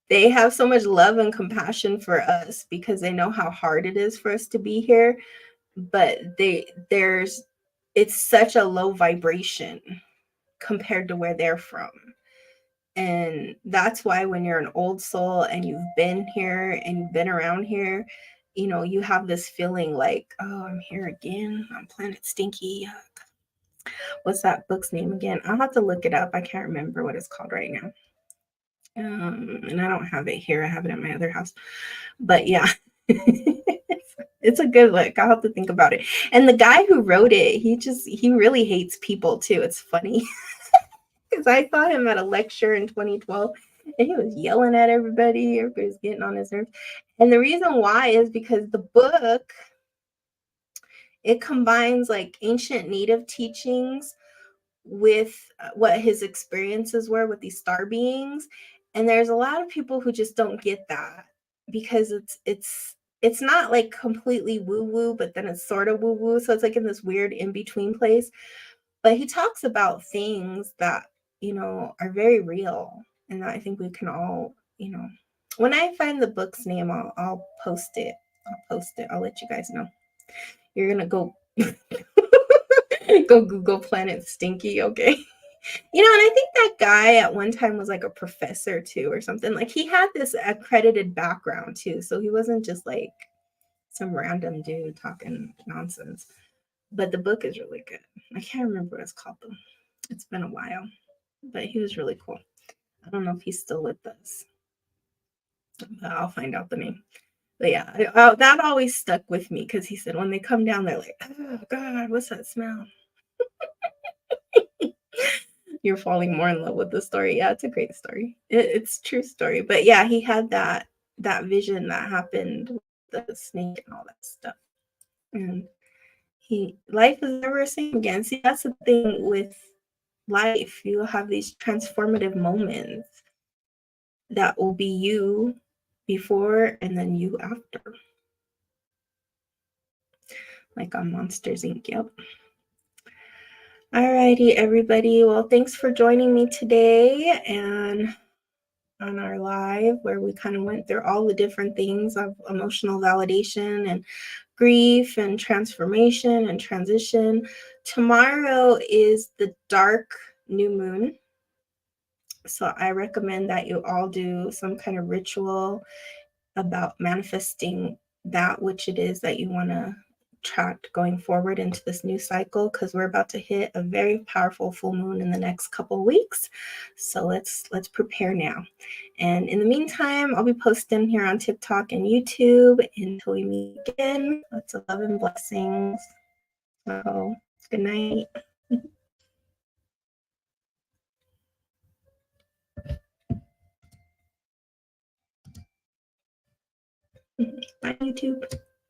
they have so much love and compassion for us because they know how hard it is for us to be here, but it's such a low vibration compared to where they're from. And that's why when you're an old soul and you've been here and you've been around here, you have this feeling like, oh, I'm here again on Planet Stinky. What's that book's name again? I'll have to look it up. I can't remember what it's called right now. And I don't have it here. I have it at my other house. But yeah, it's a good look. I'll have to think about it. And the guy who wrote it, he really hates people too. It's funny. Because I saw him at a lecture in 2012 and he was yelling at everybody. Everybody was getting on his nerves. And the reason why is because the book, it combines like ancient native teachings with what his experiences were with these star beings. And there's a lot of people who just don't get that because it's not like completely woo-woo, but then it's sort of woo-woo. So it's like in this weird in-between place. But he talks about things that, are very real and that I think we can all, when I find the book's name, I'll post it. I'll let you guys know. You're going to go go Google Planet Stinky, okay? And I think that guy at one time was like a professor too or something. Like he had this accredited background too. So he wasn't just like some random dude talking nonsense. But the book is really good. I can't remember what it's called though. It's been a while. But he was really cool. I don't know if he's still with us. But I'll find out the name. But yeah, that always stuck with me because he said when they come down, they're like, oh, God, what's that smell? You're falling more in love with the story. Yeah, it's a great story. It's a true story. But yeah, he had that vision that happened with the snake and all that stuff. And life is never the same again. See, that's the thing with life. You will have these transformative moments that will be you before and then you after. Like on Monsters Inc. Yep. Alrighty, everybody. Well, thanks for joining me today and on our live where we kind of went through all the different things of emotional validation and grief and transformation and transition. Tomorrow is the dark new moon. So I recommend that you all do some kind of ritual about manifesting that which it is that you want to track going forward into this new cycle, because we're about to hit a very powerful full moon in the next couple weeks. So let's prepare now. And in the meantime, I'll be posting here on TikTok and YouTube until we meet again. Lots of love and blessings. So good night. Bye, YouTube.